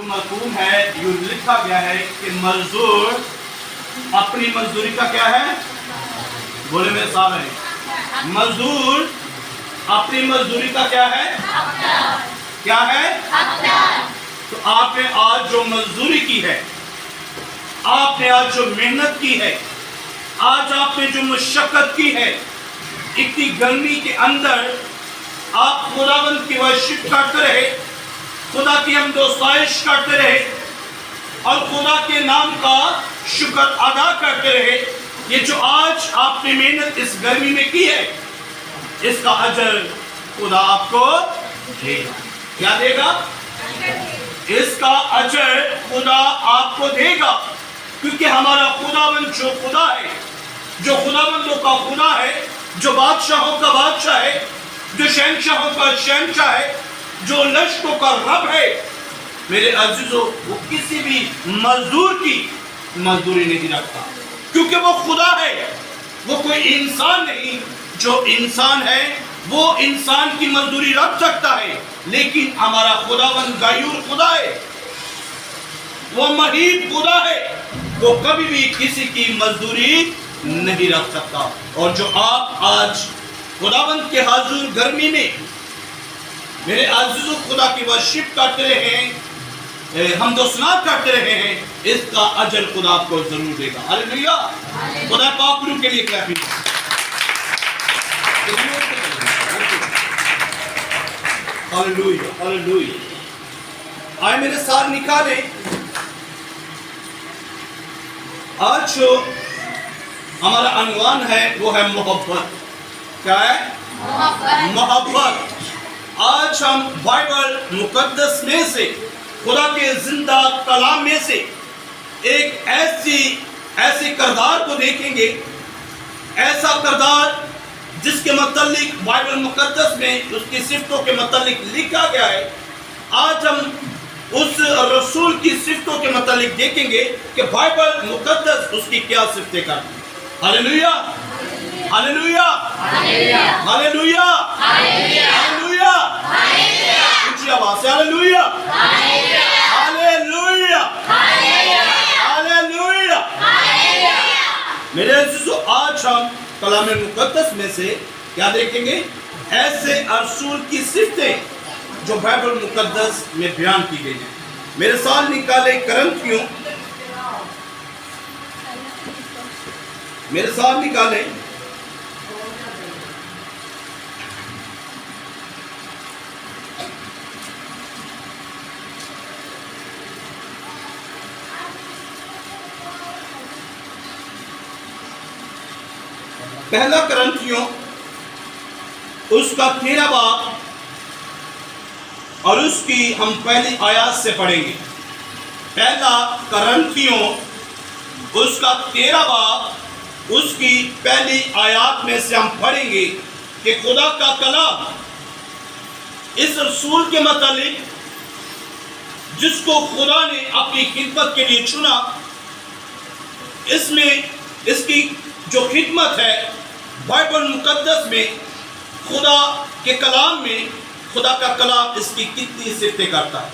مفہوم ہے، یوں لکھا گیا ہے کہ مزدور اپنی مزدوری کا کیا ہے؟ بولے میرے سامنے، مزدور اپنی مزدوری کا کیا ہے؟ کیا ہے؟ تو آپ نے آج جو مزدوری کی ہے، آپ نے آج جو محنت کی ہے، آج آپ نے جو مشقت کی ہے، اتنی گرمی کے اندر آپ خداوند کی ورشپ کرتے رہے، خدا کی حمد و ستائش کرتے رہے اور خدا کے نام کا شکر ادا کرتے رہے. یہ جو آج آپ نے محنت اس گرمی میں کی ہے، اس کا اجر خدا آپ کو دے گا. کیا دے گا؟ اس کا اجر خدا آپ کو دے گا، کیونکہ ہمارا خداوند جو خدا ہے، جو خداوندوں کا خدا ہے، جو بادشاہوں کا بادشاہ ہے، جو شہنشاہوں کا شہنشاہ ہے، جو لشکروں کا رب ہے، میرے عزیزو، وہ کسی بھی مزدور کی مزدوری نہیں رکھتا، کیونکہ وہ خدا ہے، وہ کوئی انسان نہیں. جو انسان ہے وہ انسان کی مزدوری رکھ سکتا ہے، لیکن ہمارا خداوند غیور خدا ہے، وہ مہیب خدا ہے، وہ کبھی بھی کسی کی مزدوری نہیں رکھ سکتا. اور جو آپ آج خداوند کے حضور گرمی میں میرے عزیزو خدا کی ورشپ کرتے رہے ہیں، حمد و ثنا کرتے رہے ہیں، اس کا اجر خدا آپ کو ضرور دے گا. ہاللیلویہ. خدا پاک روح کے لیے کلیپنگ. ہاللیلویہ ہاللیلویہ. آئے میرے ساتھ نکالیں. آج جو ہمارا عنوان ہے وہ ہے محبت. کیا ہے؟ محبت. آج ہم بائبل مقدس میں سے، خدا کے زندہ کلام میں سے ایک ایسے کردار کو دیکھیں گے، ایسا کردار جس کے متعلق بائبل مقدس میں اس کی صفتوں کے متعلق لکھا گیا ہے. آج ہم اس رسول کی صفتوں کے متعلق دیکھیں گے کہ بائبل مقدس اس کی کیا صفتیں کرتی ہیں. ہاللیلویہ ہاللیلویہ ہاللیلویہ ہاللیلویہ. اونچی آواز سے ہاللیلویہ ہاللیلویہ ہاللیلویہ. میرے عزیزو، آج ہم کلام مقدس میں سے کیا دیکھیں گے؟ ایسے رسول کی صفتیں جو بائبل مقدس میں بیان کی گئی ہیں. میرے ساتھ نکالے کرنتھیوں، میرے ساتھ نکالے پہلا کرنتھیوں اس کا 13 باب اور اس کی ہم پہلی آیات سے پڑھیں گے. پہلا کرنتھیوں اس کا 13 باب اس کی پہلی آیات میں سے ہم پڑھیں گے کہ خدا کا کلام اس رسول کے متعلق جس کو خدا نے اپنی خدمت کے لیے چنا، اس میں اس کی جو خدمت ہے بائبل مقدس میں، خدا کے کلام میں، خدا کا کلام اس کی کتنی صفتیں کرتا ہے.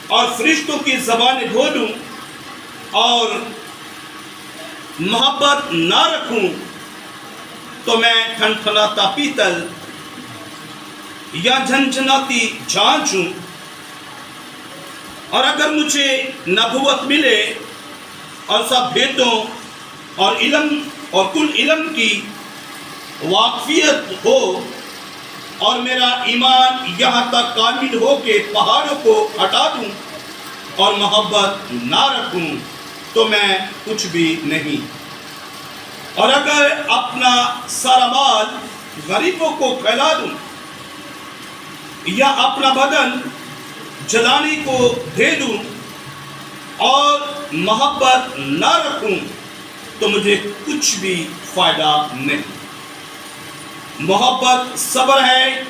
اور فرشتوں کی زبانیں بولوں اور محبت نہ رکھوں تو میں ٹھنٹھناتا پیتل یا جھنجھناتی جھانجھ ہوں. اور اگر مجھے نبوت ملے اور سب بھیدوں اور علم اور کل علم کی واقفیت ہو، اور میرا ایمان یہاں تک کامل ہو کہ پہاڑوں کو ہٹا دوں اور محبت نہ رکھوں تو میں کچھ بھی نہیں. اور اگر اپنا سارا مال غریبوں کو کھلا دوں یا اپنا بدن جلانے کو دے دوں اور محبت نہ رکھوں تو مجھے کچھ بھی فائدہ نہیں. محبت صبر ہے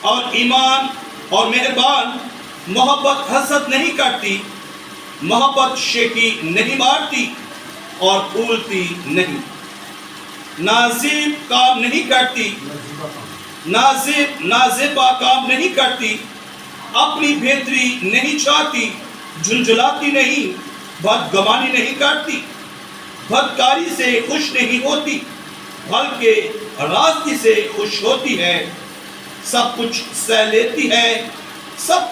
اور ایمان اور مہربان. محبت حسد نہیں کرتی، محبت شیخی نہیں مارتی اور پھولتی نہیں، نازیب کام نہیں کرتی नाज़िबा काम नहीं करती, अपनी बेहतरी नहीं चाहती, झुंझुलाती नहीं, बदगमानी नहीं करती, बदकारी से खुश नहीं होती, बल्कि रास्ते से खुश होती है, सब कुछ सह लेती है, सब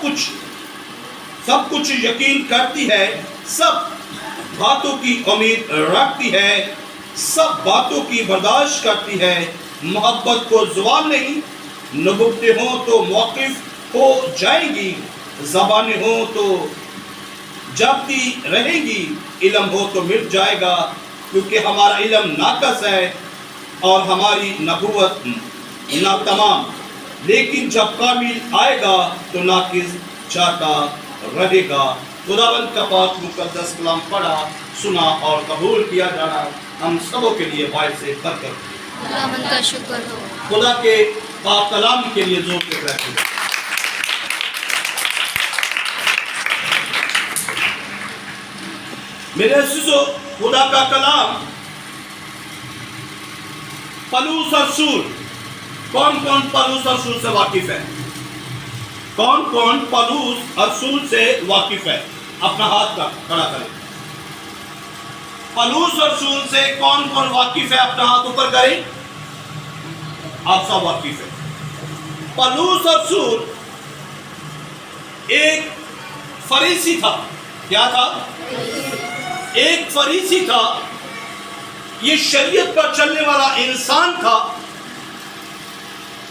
कुछ यकीन करती है, सब बातों की उम्मीद रखती है, सब बातों की बर्दाश्त करती है, मोहब्बत को ज़वाल नहीं, नबुव्वतें हों तो मौक़िफ़ हो जाएंगी, ज़बानें हों तो जबती रहेंगी, इल्म हो तो मिट जाएगा, क्योंकि हमारा इल्म नाक़स है और हमारी नबुव्वत नातमाम, लेकिन जब कामिल आएगा तो नाक़िस जाता रहेगा। खुदावंद का पाक मुक़द्दस कलाम पढ़ा, सुना और कबूल किया जाना हम सबों के लिए बाइस से बरकत। खुदावंद का शुक्र हो। खुदा के पाक कलाम के लिए जोर से रखें। मेरे अज़ीज़ों, खुदा का कलाम पलूस और सूर, कौन कौन पलूस और सूर से वाकिफ है? कौन कौन पलूस और सूर से वाकिफ है? अपना हाथ का खड़ा करें। पलूस और सूर से कौन कौन वाकिफ है? अपना हाथ ऊपर करें। आप सब वाकिफ है। पलूस और सूर एक फरीसी था। क्या था? एक फरीसी था। ये शरीयत पर चलने वाला इंसान था।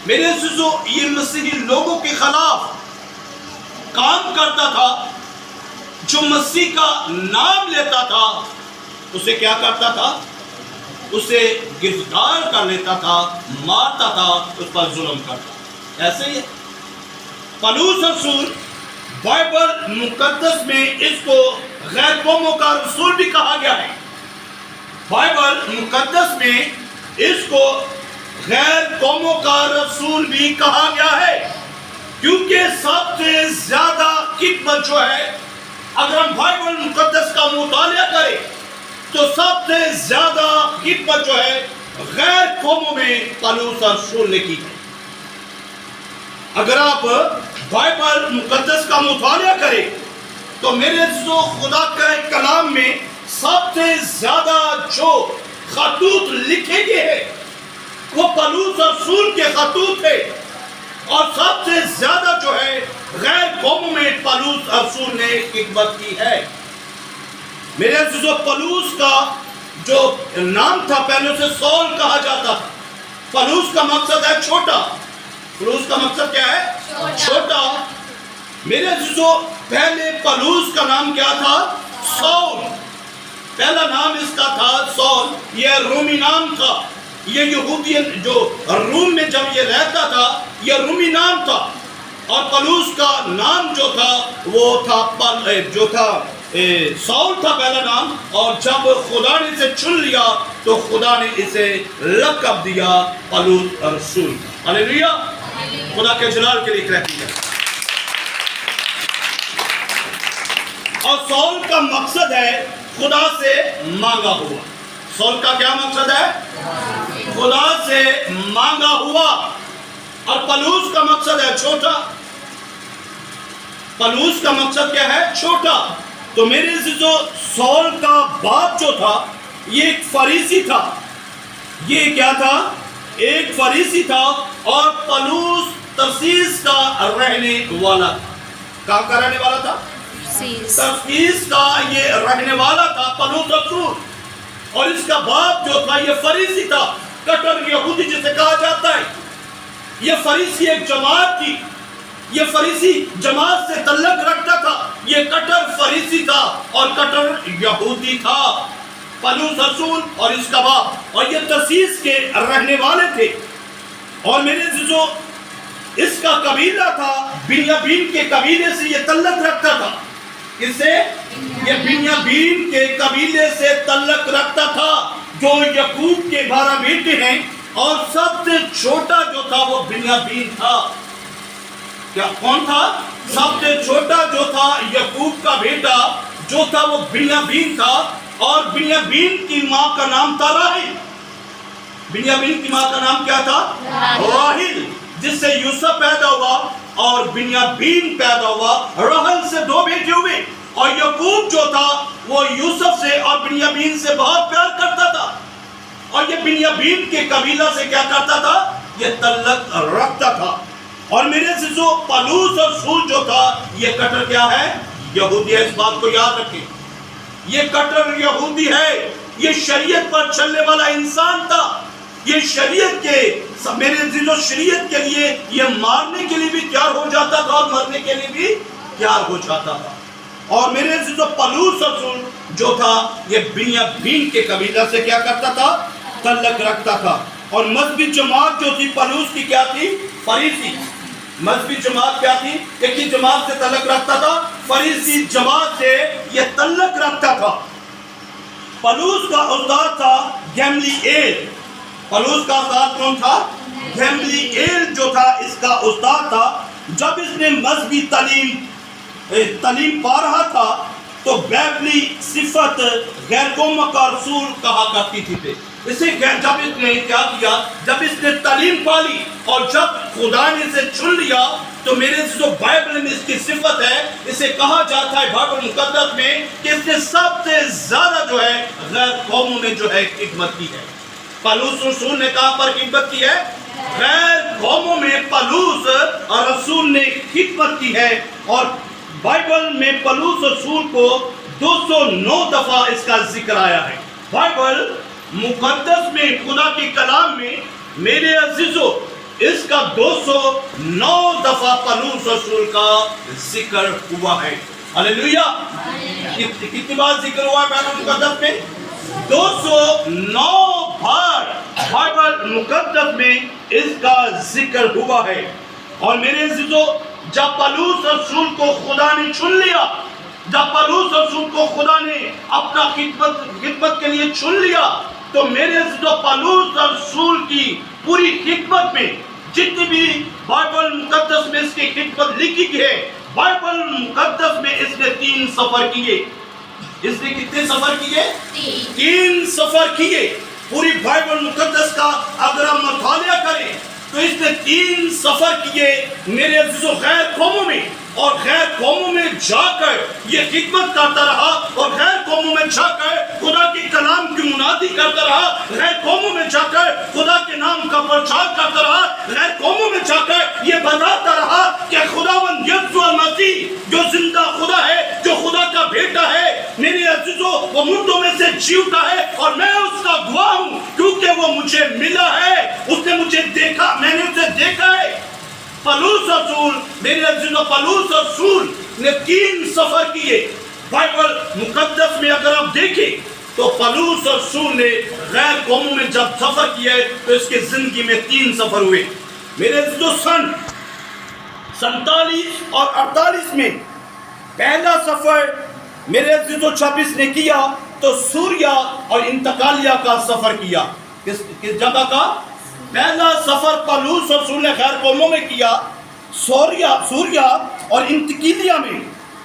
मेरे अज़ीज़ों, ये मसीही लोगों के खिलाफ काम करता था। जो मसीह का नाम लेता था उसे क्या करता था? उसे गिरफ्तार कर लेता था, मारता था, उस पर जुल्म करता। ऐसे ही पलूस और सूर, बाइबल मुकद्दस में इसको गैर कौमों का रसूल भी कहा गया है। बाइबल मुकद्दस में इसको गैर कौमों का रसूल भी कहा गया है, क्योंकि सबसे ज्यादा खिदमत जो है, अगर हम बाइबल मुकद्दस का मुतालिया करें तो सबसे ज्यादा खिदमत जो है गैर कौमों में पलूस और सूर ने की है। अगर आप बाइबल मुकद्दस का मुतालिया करें तो मेरे जो खुदा के कलाम में सबसे ज्यादा जो खतूत लिखे गए हैं वो पलूस और सूर के खतूत है, और सबसे ज्यादा जो है गैर कौमों में पलूस और सूर ने खिदमत की है। मेरे अज़ीज़ों, पलूस का जो नाम था पहले उसे सौल कहा जाता था। पलूस का मकसद है छोटा। पलूस का मकसद क्या है? छोटा। मेरे अज़ीज़ों, पहले पलूस का नाम क्या था? सौल। पहला नाम इसका था सौल। यह रोमी नाम था। ये यहूदियन जो रूम में जब ये रहता था, यह रूमी नाम था। और पलूस का नाम जो था वो था सौल था पहला नाम। और जब खुदा ने इसे चुन लिया तो खुदा ने इसे लक़ब दिया पलूस और सूर। हालेलुया, खुदा के जलाल के लिए कहती है। और सौल का मकसद है खुदा से मांगा हुआ। सौल का क्या मकसद है? खुदा से मांगा हुआ। और पलूस का मकसद है छोटा। पलूस का मकसद क्या है? छोटा। तो मेरे जो सौल का बाप जो था ये एक फरीसी था। ये क्या था? एक फरीसी था। और पलूस तरसीस का रहने वाला था। कहाँ का रहने वाला था? तरसीस का ये रहने वाला था पलूस और सूर। और इसका बाप जो था ये फरीसी था, कट्टर यहूदी जिसे कहा जाता है। ये फरीसी एक जमात थी। ये फरीसी जमात से तल्लक रखता था। ये कट्टर फरीसी था और कट्टर यहूदी था। पलूस और सूर और इसका बाप, और ये तरसीस के रहने वाले थे। और मेरे जो इसका कबीला था बिन्यामीन के कबीले से ये तल्लक रखता था। इससे ये बिन्यामीन के कबीले से तल्लक रखता था, जो याकूब के 12 बेटे हैं। और सबसे छोटा जो था वो बिन्यामीन था। क्या कौन था? सबसे छोटा जो था याकूब का बेटा जो था वो बिन्यामीन था। और बिन्यामीन की माँ का नाम था राहिल। बिन्यामीन की माँ का नाम क्या था? राहिल। جس سے یوسف پیدا ہوا اور بنیامین پیدا ہوا. رحل سے 2 بیٹے ہوئے اور یعقوب جو تھا وہ یوسف سے اور بنیامین سے بہت پیار کرتا تھا. اور یہ بنیامین کے قبیلہ سے کیا کرتا تھا؟ یہ تعلق رکھتا تھا. اور میرے عزیزو پالوس اور سول جو تھا یہ کٹر کیا ہے؟ یہودی ہے. اس بات کو یاد رکھیں, یہ کٹر یہودی ہے. یہ شریعت پر چلنے والا انسان تھا. یہ شریعت کے میرے عزیزو شریعت کے لیے یہ مارنے کے لیے بھی تیار ہو جاتا تھا اور مرنے کے لیے بھی تیار ہو جاتا تھا. اور میرے عزیزو پالوس اور سول جو تھا یہ بنیامین کے قبیلہ سے کیا کرتا تھا؟ تعلق رکھتا تھا. اور مذہبی جماعت جو تھی پالوس کی کیا تھی؟ فریسی. مذہبی جماعت کیا تھی؟ ایک ہی جماعت سے تعلق رکھتا تھا, فریسی جماعت سے یہ تعلق رکھتا تھا. پالوس کا استاد تھا گیملیئیل. پالوس کا استاد کون تھا؟ گیملیئیل جو تھا اس کا استاد تھا. جب اس نے مذہبی تعلیم پا رہا تھا تو بیبلی صفت غیر قوموں کا رسول کہا کرتی تھی. اسے جب اس نے کیا کیا, جب اس نے تعلیم پا لی اور جب خدا نے اسے چن لیا تو میرے جو بائبل میں اس کی صفت ہے, اسے کہا جاتا ہے بائبل مقدس میں کہ اس نے سب سے زیادہ جو ہے غیر قوموں میں جو ہے خدمت کی ہے. پالوس رسول نے کہاں پر خدمت کی ہے؟ غیر قوموں میں پالوس اور رسول نے خدمت کی ہے. اور بائبل میں پالوس رسول کو 209 دفعہ اس کا ذکر آیا ہے. بائبل مقدس میں خدا کے کلام میں میرے عزیزو اس کا 209 دفعہ پالوس رسول کا ذکر ہوا ہے. ہلیلویا. کتنی بار ذکر ہوا ہے بائبل مقدس میں؟ 209 بار بائبل مقدس میں اس کا ذکر ہوا ہے. اور میرے عزیزو جب پالوس رسول کو خدا نے چن لیا, جب پالوس رسول کو خدا نے اپنا خدمت کے لیے چن لیا تو میرے عزیزو پالوس رسول کی پوری خدمت میں جتنی بھی بائبل مقدس میں اس کی خدمت لکھی گئی ہے, بائبل مقدس میں اس نے 3 سفر کیے. اس نے کتنے سفر کیے؟ 3 سفر کیے. پوری بائبل مقدس کا اگر ہم مطالعہ کریں تو اس نے 3 سفر کیے میرے عزیزو غیر قوموں میں. اور غیر قوموں میں جا کر یہ خدمت کرتا رہا اور غیر قوموں میں جا کر خدا کے کلام کی منادی کرتا رہا, غیر قوموں میں جا کر خدا کے نام کا پرچار کرتا رہا, غیر قوموں میں جا کر یہ بتاتا رہا کہ خداوند یسوع المسیح جو زندہ خدا ہے, جو خدا کا بیٹا ہے, میرے عزیزو وہ مردوں میں سے جی اٹھا ہے اور میں اس کا گواہ ہوں کیونکہ وہ مجھے ملا ہے, اس نے مجھے دیکھا, میں نے اسے دیکھا ہے. پالوس رسول میرے عزیزو پالوس رسول نے 3 سفر کیے. بائبل مقدس میں اگر آپ دیکھیں تو پالوس رسول نے غیر قوموں میں جب سفر کیا ہے تو اس کے زندگی میں 3 سفر ہوئے. میرے عزیزو سن 47 اور 48 میں پہلا سفر میرے عزیزو 26 نے کیا تو سوریا اور انتقالیہ کا سفر کیا. کس جگہ کا؟ پہلا سفر پالوس رسول نے غیر قوموں میں کیا, سوریا اور انتقالیہ میں.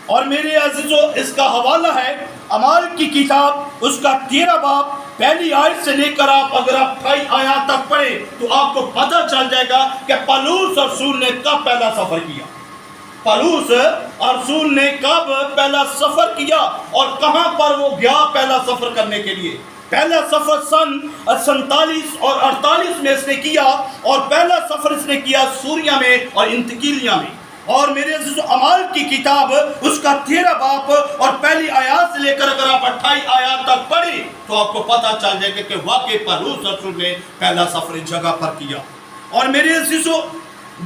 اور میرے عزیزو اس کا حوالہ ہے اعمال کی کتاب اس کا 13 باب پہلی آیت سے لے کر آپ اگر آپ 28 آیات تک پڑھیں تو آپ کو پتہ چل جائے گا کہ پالوس رسول نے کب پہلا سفر کیا. پالوس رسول نے کب پہلا سفر کیا اور کہاں پر وہ گیا پہلا سفر کرنے کے لیے. پہلا سفر سن 47 اور 48 میں اس نے کیا اور پہلا سفر اس نے کیا سوریا میں اور انتقالیہ میں. اور میرے عزیزو اعمال کی کتاب اس کا 13 باب اور پہلی آیات سے لے کر اگر آپ 28 آیات تک پڑھیں تو آپ کو پتہ چل جائے گا کہ واقعی پالوس رسول نے پہلا سفر اس جگہ پر کیا. اور میرے عزیزو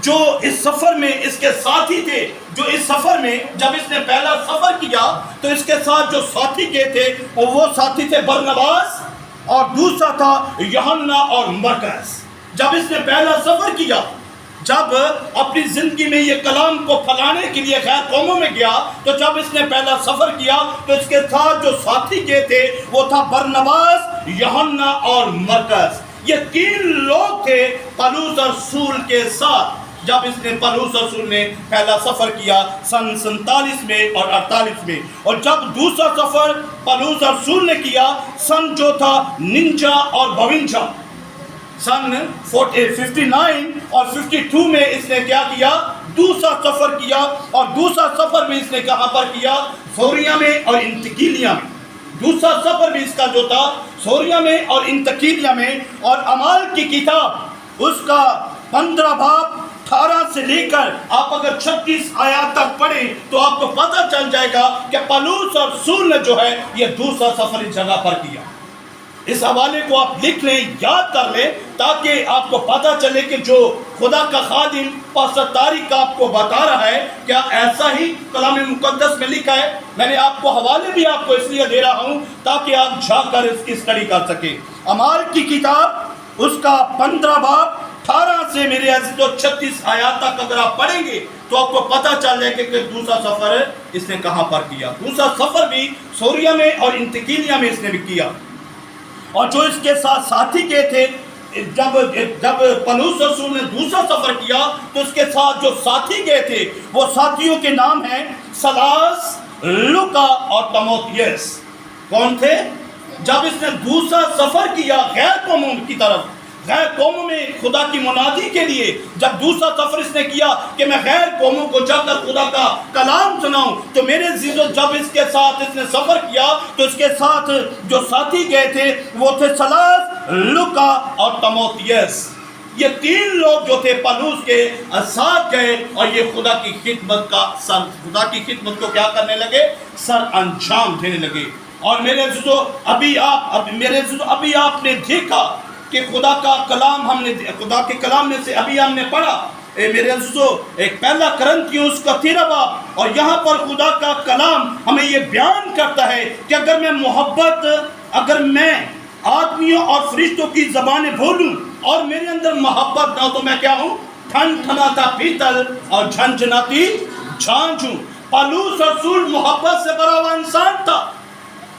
جو اس سفر میں اس کے ساتھی تھے, جو اس سفر میں جب اس نے پہلا سفر کیا تو اس کے ساتھ جو ساتھی کے تھے وہ ساتھی تھے برنباس اور دوسرا تھا یوحنا اور مرکز. جب اس نے پہلا سفر کیا, جب اپنی زندگی میں یہ کلام کو پھیلانے کے لیے غیر قوموں میں گیا تو جب اس نے پہلا سفر کیا تو اس کے ساتھ جو ساتھی کے تھے وہ تھا برنباس, یوحنا اور مرکز. یہ 3 لوگ تھے پالوس رسول کے ساتھ جب اس نے پالوس رسول نے پہلا سفر کیا سن 47 میں اور 48 میں. اور جب دوسرا سفر پالوس رسول نے کیا سن جو تھا 49 اور 52. سن 59 اور 52 میں اس نے کیا کیا؟ دوسرا سفر کیا، اور دوسرا سفر بھی اس نے کہاں پر کیا؟ سوریا میں اور انتکیلیا میں۔ دوسرا سفر بھی اس کا جو تھا سوریا میں اور انتکیلیا میں۔ اور اعمال کی کتاب اس کا 15 باب 18 سے لے کر آپ اگر 36 آیات تک پڑھیں تو آپ کو پتہ چل جائے گا کہ پالوس اور سول نے جو ہے یہ دوسرا سفر اس جگہ پر کیا۔ اس حوالے کو آپ لکھ لیں، یاد کر لیں، تاکہ آپ کو پتہ چلے کہ جو خدا کا خادم پاسٹر طارق آپ کو بتا رہا ہے کیا ایسا ہی کلام مقدس میں لکھا ہے۔ میں نے آپ کو حوالے بھی آپ کو اس لیے دے رہا ہوں تاکہ آپ جا کر اس کی اسٹڈی کر سکیں۔ اعمال کی کتاب اس کا 15 باب 18 سے میرے عزیزو 36 آیات تک اگر آپ پڑھیں گے تو آپ کو پتہ چل جائے کہ دوسرا سفر اس نے کہاں پر کیا۔ دوسرا سفر بھی سوریا میں اور انتکیلیا میں اس نے بھی کیا۔ اور جو اس کے ساتھ ساتھی گئے تھے، جب پالوس رسول نے دوسرا سفر کیا تو اس کے ساتھ جو ساتھی گئے تھے وہ ساتھیوں کے نام ہیں سلاس، لوکا اور تیموتھیوس۔ کون تھے؟ جب اس نے دوسرا سفر کیا غیر قوموں کی طرف، غیر قوموں میں خدا کی منادی کے لیے، جب دوسرا سفر اس نے کیا کہ میں غیر قوموں کو جا کر خدا کا کلام سناؤں، تو میرے عزیزو جب اس کے ساتھ اس نے سفر کیا تو اس کے ساتھ جو ساتھی گئے تھے وہ تھے سلاس، لوکا اور تیموتھیوس۔ یہ 3 لوگ جو تھے پالوس کے ساتھ گئے اور یہ خدا کی خدمت کو کیا کرنے لگے؟ سر انجام دینے لگے۔ اور میرے عزیزو ابھی آپ نے دیکھا کہ خدا کے کلام میں سے ابھی ہم نے پڑھا، میرے عزیزو ایک پہلا کرنتھیوس کا 13 باب، اور یہاں پر خدا کا کلام ہمیں یہ بیان کرتا ہے کہ اگر میں آدمیوں اور فرشتوں کی زبانیں بولوں اور میرے اندر محبت نہ ہو تو میں کیا ہوں؟ ٹھنٹھناتا پیتل اور جھنجھناتی جھانجھ ہوں۔ پالوس رسول محبت سے بھرا ہوا انسان تھا۔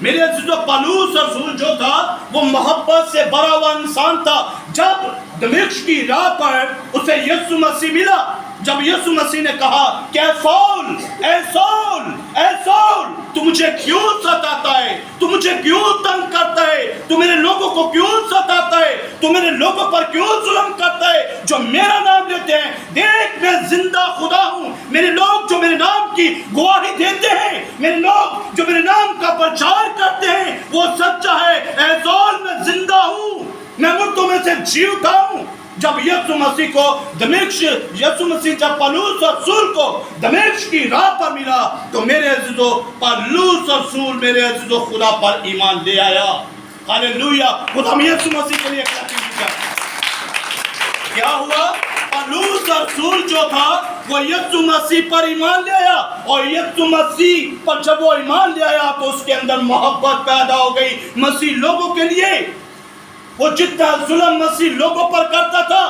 میرے عزیزو پالوس رسول جو تھا وہ محبت سے بھرا ہوا انسان تھا۔ جب دمشق کی راہ پر اسے یسوع مسیح ملا، جب یسوع مسیح نے کہا کہ اے سول تو مجھے کیوں ستاتا ہے، تو مجھے کیوں تنگ کرتا ہے، تو میرے لوگوں کو کیوں ستاتا ہے، تو میرے لوگوں پر کیوں ظلم کرتا ہے جو میرا نام لیتے ہیں؟ دیکھ میں زندہ خدا ہوں، میرے لوگ جو میرے نام کی گواہی دیتے ہیں، میرے لوگ جو میرے نام کا پرچار کرتے ہیں وہ سچا ہے۔ اے سول میں زندہ ہوں، میں مردوں میں سے جی اٹھا ہوں۔ جب یسوع مسیح جب پالوس رسول کو دمشق کی راہ پر ملا تو میرے عزیزو پالوس رسول میرے عزیزو خدا پر ایمان لے آیا۔ ہاللویا! خدا ہم یسوع مسیح کے لیے کیا ہوا؟ پالوس رسول جو تھا وہ یسوع مسیح پر ایمان لے آیا، اور یسوع مسیح پر جب وہ ایمان لے آیا تو اس کے اندر محبت پیدا ہو گئی مسیح لوگوں کے لیے۔ وہ جتنا ظلم مسیح لوگوں پر کرتا تھا،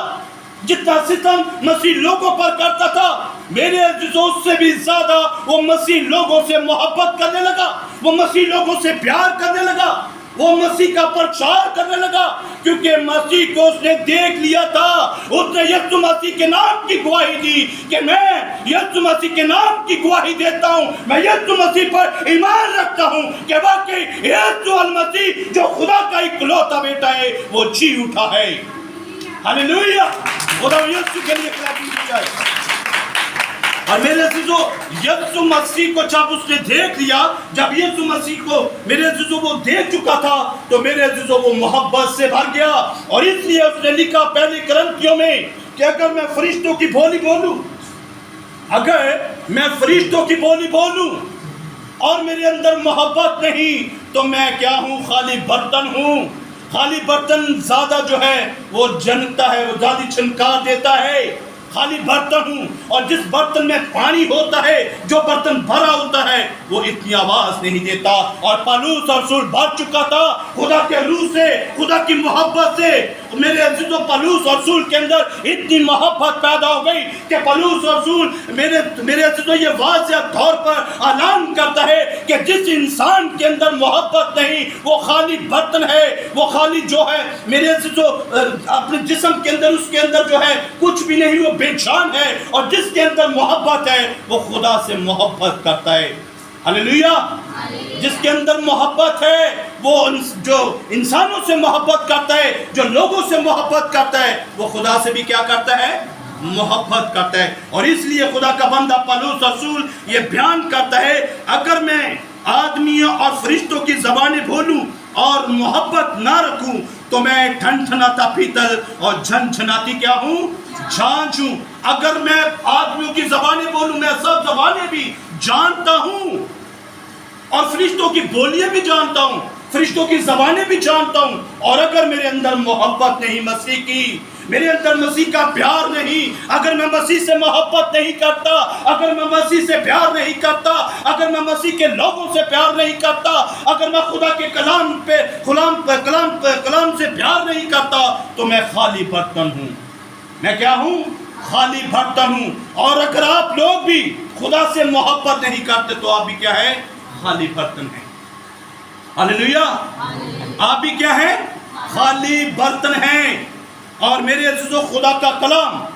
جتنا ستم مسیح لوگوں پر کرتا تھا، میرے عزیزوں اس سے بھی زیادہ وہ مسیح لوگوں سے محبت کرنے لگا، وہ مسیح لوگوں سے پیار کرنے لگا، وہ مسیح کا پرچار کرنے لگا، کیونکہ مسیح کو اس نے دیکھ لیا تھا۔ اس نے یسوع مسیح کے نام کی گواہی دی کہ میں یسوع مسیح کے نام کی گواہی دیتا ہوں، میں یسوع مسیح پر ایمان رکھتا ہوں کہ واقعی یسوع المسیح جو خدا کا اکلوتا بیٹا ہے وہ جی اٹھا ہے۔ ہاللویا! خدا یسوع کے لیے کلام کی جائے۔ اور میرے عزیزو یسوع مسیح کو جب اس نے دیکھ لیا، جب یسوع مسیح کو میرے عزیزو وہ دیکھ چکا تھا تو میرے عزیزو وہ محبت سے بھر گیا، اور اس لیے اس نے لکھا پہلی کرنتھیوں میں کہ اگر میں فرشتوں کی بولی بولوں اور میرے اندر محبت نہیں تو میں کیا ہوں؟ خالی برتن ہوں۔ خالی برتن زیادہ جو ہے وہ جنتا ہے، وہ زیادہ چھنکار دیتا ہے۔ خالی برتن ہوں، اور جس برتن میں پانی ہوتا ہے، جو برتن بھرا ہوتا ہے وہ اتنی آواز نہیں دیتا۔ اور پالوس رسول بھر چکا تھا خدا کے روح سے، خدا کی محبت سے۔ میرے عزیزو پالوس رسول کے اندر اتنی محبت پیدا ہو گئی کہ پالوس رسول میرے عزیزو یہ واضح طور پر اعلان کرتا ہے کہ جس انسان کے اندر محبت نہیں وہ خالی برتن ہے، وہ خالی جو ہے میرے عزیزو اپنے جسم کے اندر اس کے اندر جو ہے کچھ بھی نہیں، وہ بے جان ہے۔ اور جس کے اندر محبت ہے وہ خدا سے محبت کرتا ہے۔ हालेलुया। जिस के अंदर मोहब्बत है वो जो इंसानों से मोहब्बत करता है, जो लोगों से मोहब्बत करता है, वो खुदा से भी क्या करता है? मोहब्बत करता है। और इसलिए खुदा का बंदा पौलुस रसूल ये बयान करता है, अगर मैं आदमियों और फरिश्तों की ज़बानें बोलूं और मोहब्बत ना रखूं तो मैं ठनठनाता पीतल और झनझनाती क्या हूं? झांझ हूं। अगर मैं आदमियों की ज़बानें बोलूं, मैं सब ज़बानें भी जानता हूं और फरिश्तों की बोलियां भी जानता हूं, फरिश्तों की ज़बानें भी जानता हूं, और अगर मेरे अंदर मोहब्बत नहीं मसीह की, मेरे अंदर मसीह का प्यार नहीं, अगर मैं मसीह से मोहब्बत नहीं करता, अगर मैं मसीह से प्यार नहीं करता, अगर मैं मसीह के लोगों से प्यार नहीं करता, अगर मैं खुदा के कलाम से प्यार नहीं करता, तो मैं खाली बर्तन हूं। मैं क्या हूं? खाली बर्तन हूं। और अगर आप लोग भी खुदा से मोहब्बत नहीं करते तो आप भी क्या है? खाली बर्तन है। हालेलुया। आप भी क्या है? खाली बर्तन हैं। और मेरे अज़ीज़ों, खुदा का कलाम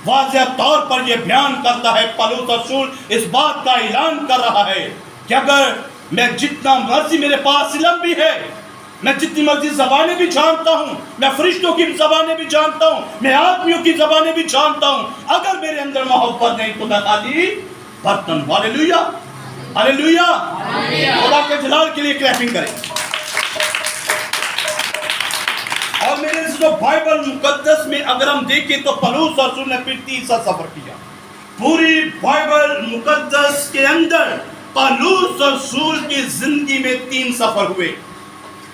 वाज़ेह तौर पर यह बयान करता है, पौलुस रसूल इस बात का ऐलान कर रहा है कि अगर मैं जितना मर्जी, मेरे पास इल्म भी है, मैं जितनी मर्जी ज़बानें भी जानता हूँ, मैं फरिश्तों की ज़बानें भी जानता हूँ, मैं आदमियों की ज़बानें भी जानता हूँ, अगर मेरे अंदर मोहब्बत नहीं तो मैं खाली बर्तन। Hallelujah, hallelujah. खुदा के जलाल के लिए क्लैपिंग करें। और मेरे जो बाइबल मुकद्दस में अगर हम देखें तो पौलुस रसूल ने फिर तीसरा सफर किया। पूरी बाइबल मुकद्दस के अंदर पौलुस रसूल की जिंदगी में 3 सफर हुए।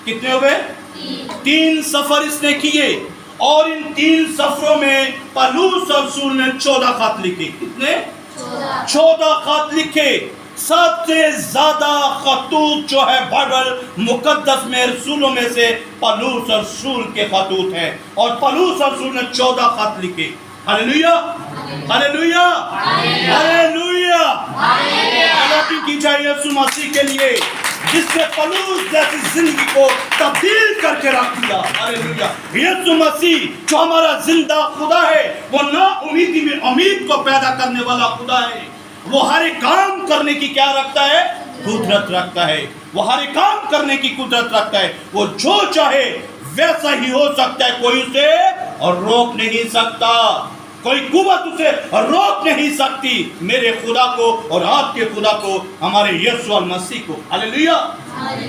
कितने हुए? 3 सफर इसने किए। और इन 3 सफरों में पौलुस रसूल ने 14 खत लिखे। कितने? 14 खत लिखे। सबसे ज्यादा खतूत जो है बाइबल मुकद्दस में रसूलों में से पौलुस रसूल के खतूत हैं। और पौलुस रसूल ने 14 खत लिखे। Hallelujah, hallelujah, hallelujah. हालेलुया की जाए यीशु मसीह के लिए, जिसने पौलुस जैसी जिंदगी को तब्दील करके रख दिया। हालेलुया। यीशु मसीह जो हमारा जिंदा खुदा है, वो ना उम्मीदी में उम्मीद को पैदा करने वाला खुदा है। वो हर एक काम करने की क्या रखता है? कुदरत रखता है। वो हर एक काम करने की कुदरत रखता है। वो जो चाहे वैसा ही हो सकता है, कोई उसे और रोक नहीं सकता, कोई कुव्वत उसे रोक नहीं सकती। मेरे खुदा को और आपके खुदा को, हमारे यीशु मसीह को। हालेलुया।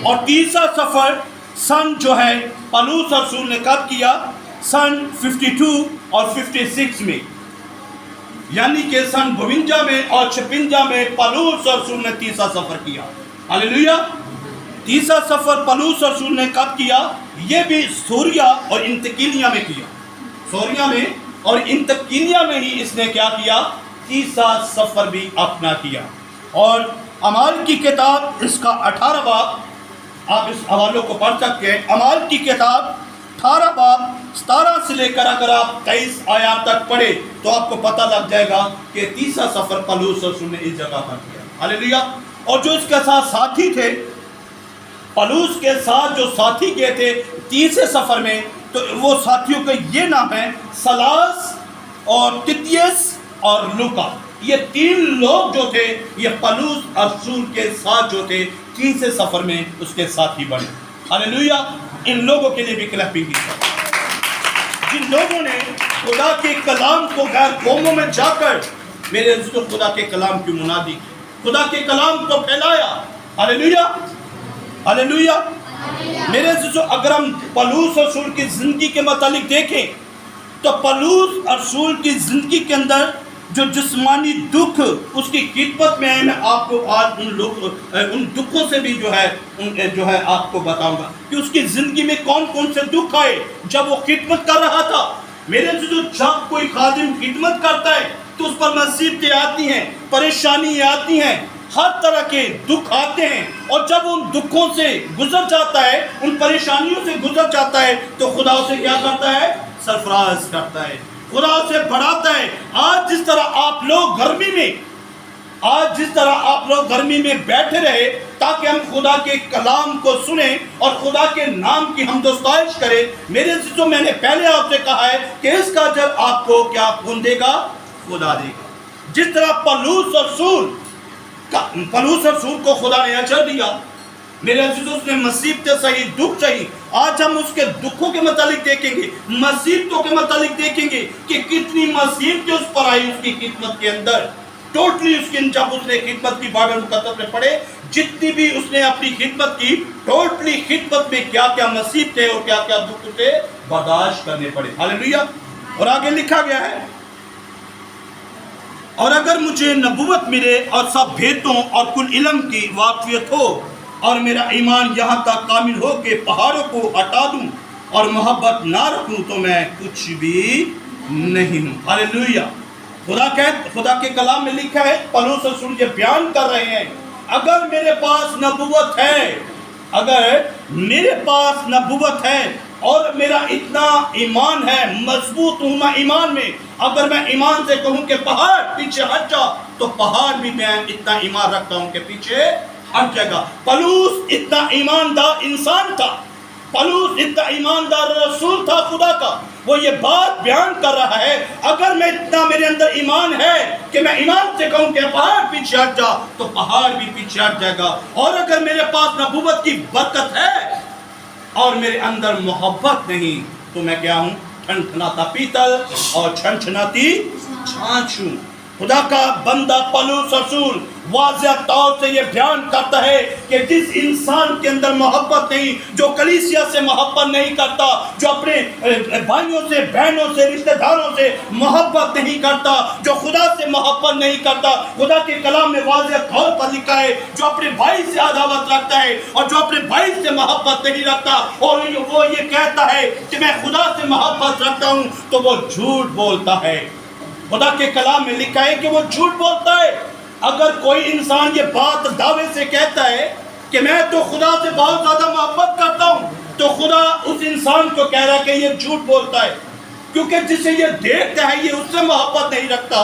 और तीसरा सफर सन जो है पौलुस रसूल ने कब किया? सन 52 और 56 में, यानी कि सन 52 में और 56 में पौलुस रसूल ने तीसरा सफर किया। हालेलुया। तीसरा सफर पौलुस रसूल ने कब किया? ये भी सूरिया और इंतकिलिया में किया। सूरिया में और इंतकिलिया में ही इसने क्या किया? तीसरा सफर भी अपना किया। और अमाल की किताब इसका 18 बाब, आप इस हवालों को पढ़ सकते हैं। अमाल की किताब 18 बाब 17 से लेकर अगर आप 23 आयत तक पढ़े तो आपको पता लग जाएगा कि तीसरा सफर पौलुस रसूल ने इस जगह पर किया। हालेलुया। और जो इसके साथ साथी थे, पौलुस के साथ जो साथी गए थे तीसरे सफर में, तो वो साथियों के ये नाम है सलास और तितियस और लूका। ये 3 लोग जो थे, ये पौलुस रसूल के साथ जो थे तीसरे सफर में उसके साथी बने। हालेलुया। इन लोगों के लिए भी क्लैपिंग की, जिन लोगों ने खुदा के कलाम को गैर कौमों में जाकर मेरे दोस्तों खुदा के कलाम की मुनादी की, खुदा के कलाम को फैलाया। Hallelujah, hallelujah. मेरे दोस्तों, अगर हम पौलुस रसूल की जिंदगी के मुतालिक देखें तो पौलुस रसूल की जिंदगी के अंदर जो जिस्मानी दुख उसकी खिदमत में है, मैं आपको आज उन दुखों से भी जो है आपको बताऊंगा कि उसकी ज़िंदगी में कौन कौन से दुख आए जब वो खिदमत कर रहा था। मेरे जो जब कोई खादिम खिदमत करता है तो उस पर मुसीबतें आती हैं, परेशानियाँ आती हैं, हर तरह के दुख आते हैं। और जब उन दुखों से गुजर जाता है, उन परेशानियों से गुजर जाता है, तो खुदा उसे क्या करता है? सरफराज करता है, खुदा उसे बढ़ाता है। आज जिस तरह आप लोग गर्मी में बैठे रहे ताकि हम खुदा के कलाम को सुने और खुदा के नाम की हमदोस्ताइश करें, मेरे दोस्तों, मैंने पहले आपसे कहा है कि इसका अजर आपको क्या कौन देगा? खुदा देगा। जिस तरह पौलुस रसूल पलूस रसूल को खुदा ने अजर दिया। मेरे अजीजों, उसने मुसीबतें सही, दुख सही। आज हम उसके दुखों के मतलब देखेंगे, मुसीबतों के मतलब देखेंगे कि कितनी मुसीबतें उस पर आई उसकी खिदमत के अंदर। टोटली उसकी, जब उसने खिदमत की, बाइबल मुकद्दस में पढ़े जितनी भी उसने अपनी खिदमत की, टोटली खिदमत में क्या क्या मुसीबतें और क्या क्या दुख उसे बर्दाश्त करने पड़े। हालेलुया। और आगे लिखा गया है, और अगर मुझे नबूवत मिले और सब भेदों और कुल इल्म की वाक़ियत हो और मेरा ईमान यहाँ तक कामिल हो कि पहाड़ों को हटा दूं और मोहब्बत ना रखूं तो मैं कुछ भी नहीं हूँ। हालेलुया। खुदा के कलाम में लिखा है, पलूस रसूल ये बयान कर रहे हैं, अगर मेरे पास नबूवत है, अगर मेरे पास नबूवत है और मेरा इतना ईमान है, मजबूत हूँ मैं ईमान में, अगर मैं ईमान से कहूँ कि पहाड़ पीछे हट जा, तो पहाड़ भी मैं इतना ईमान रखता हूँ कि पीछे हट जाएगा। पलूस इतना ईमानदार इंसान था, पलूस इतना ईमानदार रसूल था खुदा का। वो ये बात बयान कर रहा है, अगर मैं इतना, मेरे अंदर ईमान है कि मैं ईमान से कहूँ कि पहाड़ पीछे हट जा, तो पहाड़ भी पीछे हट जाएगा। और अगर मेरे पास नबूवत की बरकत है और मेरे अंदर मोहब्बत नहीं, तो मैं क्या हूँ? ठनठनाता पीतल और छनछनाती छाछ हूँ। खुदा का बंदा पलूस रसूल वाज़ेह तौर से ये बयान करता है कि जिस इंसान के अंदर मोहब्बत नहीं, जो कलीसिया से मोहब्बत नहीं करता, जो अपने भाइयों से, बहनों से, रिश्तेदारों से मोहब्बत नहीं करता, जो खुदा से मोहब्बत नहीं करता, खुदा के कलाम में वाज़ेह तौर पर लिखा है, जो अपने भाई से अदावत रखता है और जो अपने भाई से मोहब्बत नहीं रखता और वो ये कहता है कि मैं खुदा से मोहब्बत रखता हूँ, तो वो झूठ बोलता है। खुदा के कलाम में लिखा है कि वो झूठ बोलता है। अगर कोई इंसान ये बात दावे से कहता है कि मैं तो खुदा से बहुत ज़्यादा मोहब्बत करता हूँ, तो खुदा उस इंसान को कह रहा है कि ये झूठ बोलता है, क्योंकि जिसे ये देखता है ये उससे मोहब्बत नहीं रखता,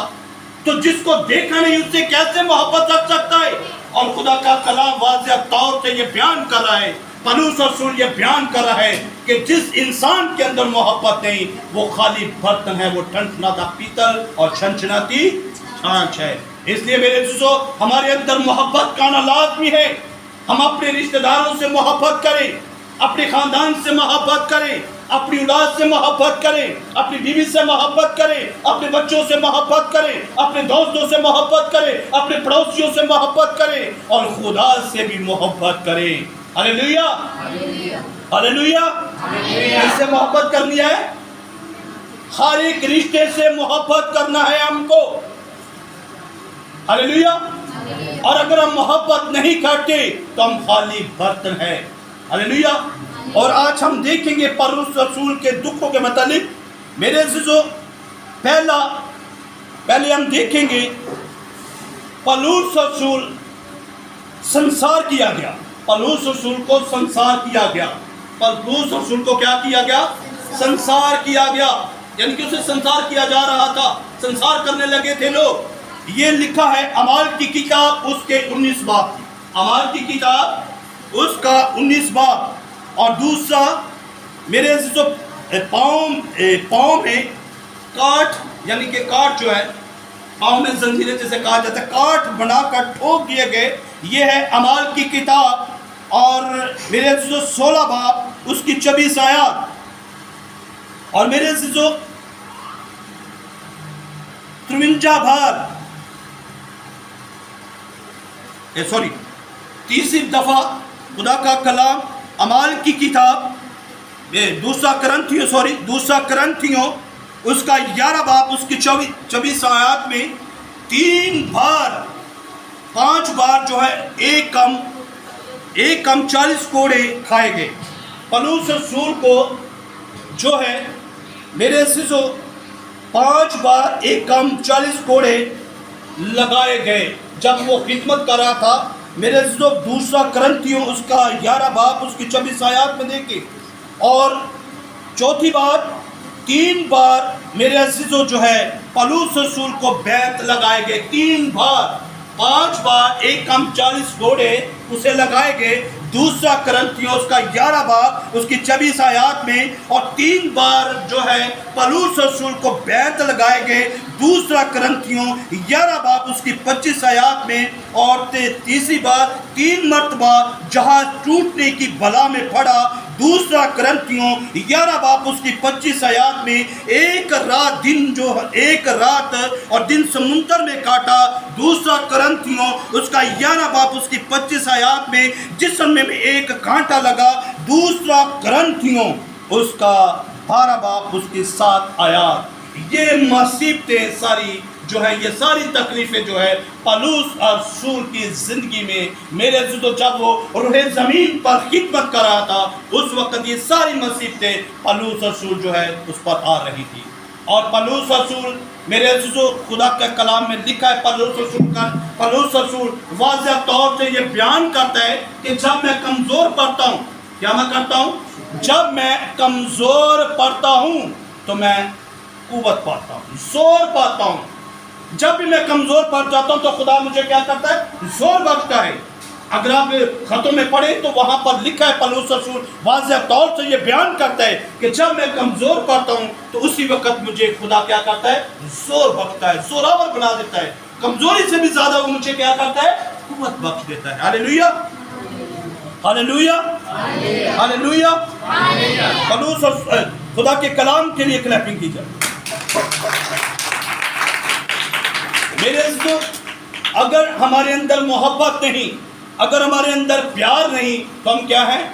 तो जिसको देखा नहीं उससे कैसे मोहब्बत रख सकता है। और खुदा का कलाम वाज़ेह तौर से ये बयान कर रहा है, पलूस रसूल ये बयान कर रहा है कि जिस इंसान के अंदर मोहब्बत नहीं, वो खाली बर्तन है, वो ठनठनाता पीतल और छनछनाती छाछ है। इसलिए मेरे दोस्तों, हमारे अंदर मोहब्बत का आना लाजमी है। हम अपने रिश्तेदारों से मोहब्बत करें, अपने खानदान से मोहब्बत करें, अपनी औलाद से मोहब्बत करें, अपनी बीवी से मोहब्बत करें, अपने बच्चों से मोहब्बत करें, अपने दोस्तों से मोहब्बत करें, अपने पड़ोसियों से मोहब्बत करें और खुदा से भी मोहब्बत करें। Hallelujah, hallelujah. इससे मोहब्बत करनी है, हर एक रिश्ते से मोहब्बत करना है हमको। हालेलुया। और अगर हम मोहब्बत नहीं करते तो हम खाली बर्तन है। हालेलुया। और आज हम देखेंगे पलूस रसूल के दुखों के मतलब। मेरे अज़ीज़ों, पहले हम देखेंगे पलूस रसूल संसार किया गया। पलूस रसूल को संसार किया गया। पलूस रसूल को क्या किया गया? संसार किया गया, यानी कि उसे संसार किया जा रहा था, संसार करने लगे थे लोग। ये लिखा है अमाल की किताब उसके 19 बाब, अमाल की किताब उसका 19 बाब। और दूसरा, मेरे अज़ीज़ों, पाँव में काठ, यानी कि काठ जो है, पाँव में जंजीरें जैसे कहा जाता है, काठ बनाकर ठोक दिए गए, ये है अमाल की किताब। और मेरे अज़ीज़ों 16 बाब उसकी 24 आयत। और मेरे अज़ीज़ों 53 भाग, तीसरी दफ़ा खुदा का कलाम अमाल की किताब दूसरा करंथियों उसका 11 बाब उसकी 24 आयत में 5 बार जो है एक कम 40 कोड़े खाए गए। पलूस रसूल को जो है मेरे अज़ीज़ों 5 बार एक कम 40 कोड़े लगाए गए जब वो खिदमत कर रहा था। मेरे अज़ीज़ों, दूसरा करंथियों उसका 11 बाब उसकी 24 आयत में देखिए। और चौथी बार 3 बार मेरे अज़ीज़ों जो है पलूस रसूल को बैत लगाए गए। 3 बार, 5 बार एक कम 40 घोड़े उसे लगाए गए। दूसरा करंथियों उसका 11 बाब उसकी 24 आयत में। और 3 बार जो है पलूस रसूल को बैत लगाए गए। दूसरा करंथियों 11 बाब उसकी 25 25 آیات میں، اور تیسری بار 3 مرتبہ جہاز ٹوٹنے کی بلا میں پڑا۔ دوسرا کرنتھیوں 11 باب اس کی 25 آیات میں، ایک رات اور دن سمندر میں کاٹا۔ دوسرا کرنتھیوں اس کا 11 باب اس کی 25 آیات میں، جسم میں ایک کانٹا لگا۔ دوسرا کرنتھیوں اس کا 12 باب اس کی 7 آیات۔ یہ مصیبتیں ساری جو ہے، یہ ساری تکلیفیں جو ہے پالوس اور رسول کی زندگی میں، میرے عزیزو جب وہ روح زمین پر خدمت کر رہا تھا، اس وقت یہ ساری مصیبتیں پالوس رسول جو ہے اس پر آ رہی تھی۔ اور پالوس رسول، میرے عزیزو، خدا کے کلام میں لکھا ہے، پالوس رسول واضح طور سے یہ بیان کرتا ہے کہ جب میں کمزور پڑتا ہوں، کیا میں کرتا ہوں؟ جب میں کمزور پڑتا ہوں تو میں قوت پاتا ہوں، زور پاتا ہوں۔ جب بھی میں کمزور پڑ جاتا ہوں تو خدا مجھے کیا کرتا ہے؟ زور بخشتا ہے۔ اگر آپ خطوں میں پڑھیں تو وہاں پر لکھا ہے، پالوس رسول واضح طور سے یہ بیان کرتا ہے کہ جب میں کمزور پڑتا ہوں تو اسی وقت مجھے خدا کیا کرتا ہے؟ زور بخشتا ہے، زوراور بنا دیتا ہے۔ کمزوری سے بھی زیادہ وہ مجھے کیا کرتا ہے؟ قوت بخش دیتا ہے۔ ہاللیلویہ، ہاللیلویہ، ہاللیلویہ۔ پالوس خدا کے کلام کے لیے کلیپنگ کی جائے۔ میرے عزیزو، اگر ہمارے اندر محبت نہیں، اگر ہمارے اندر پیار نہیں تو ہم کیا ہیں؟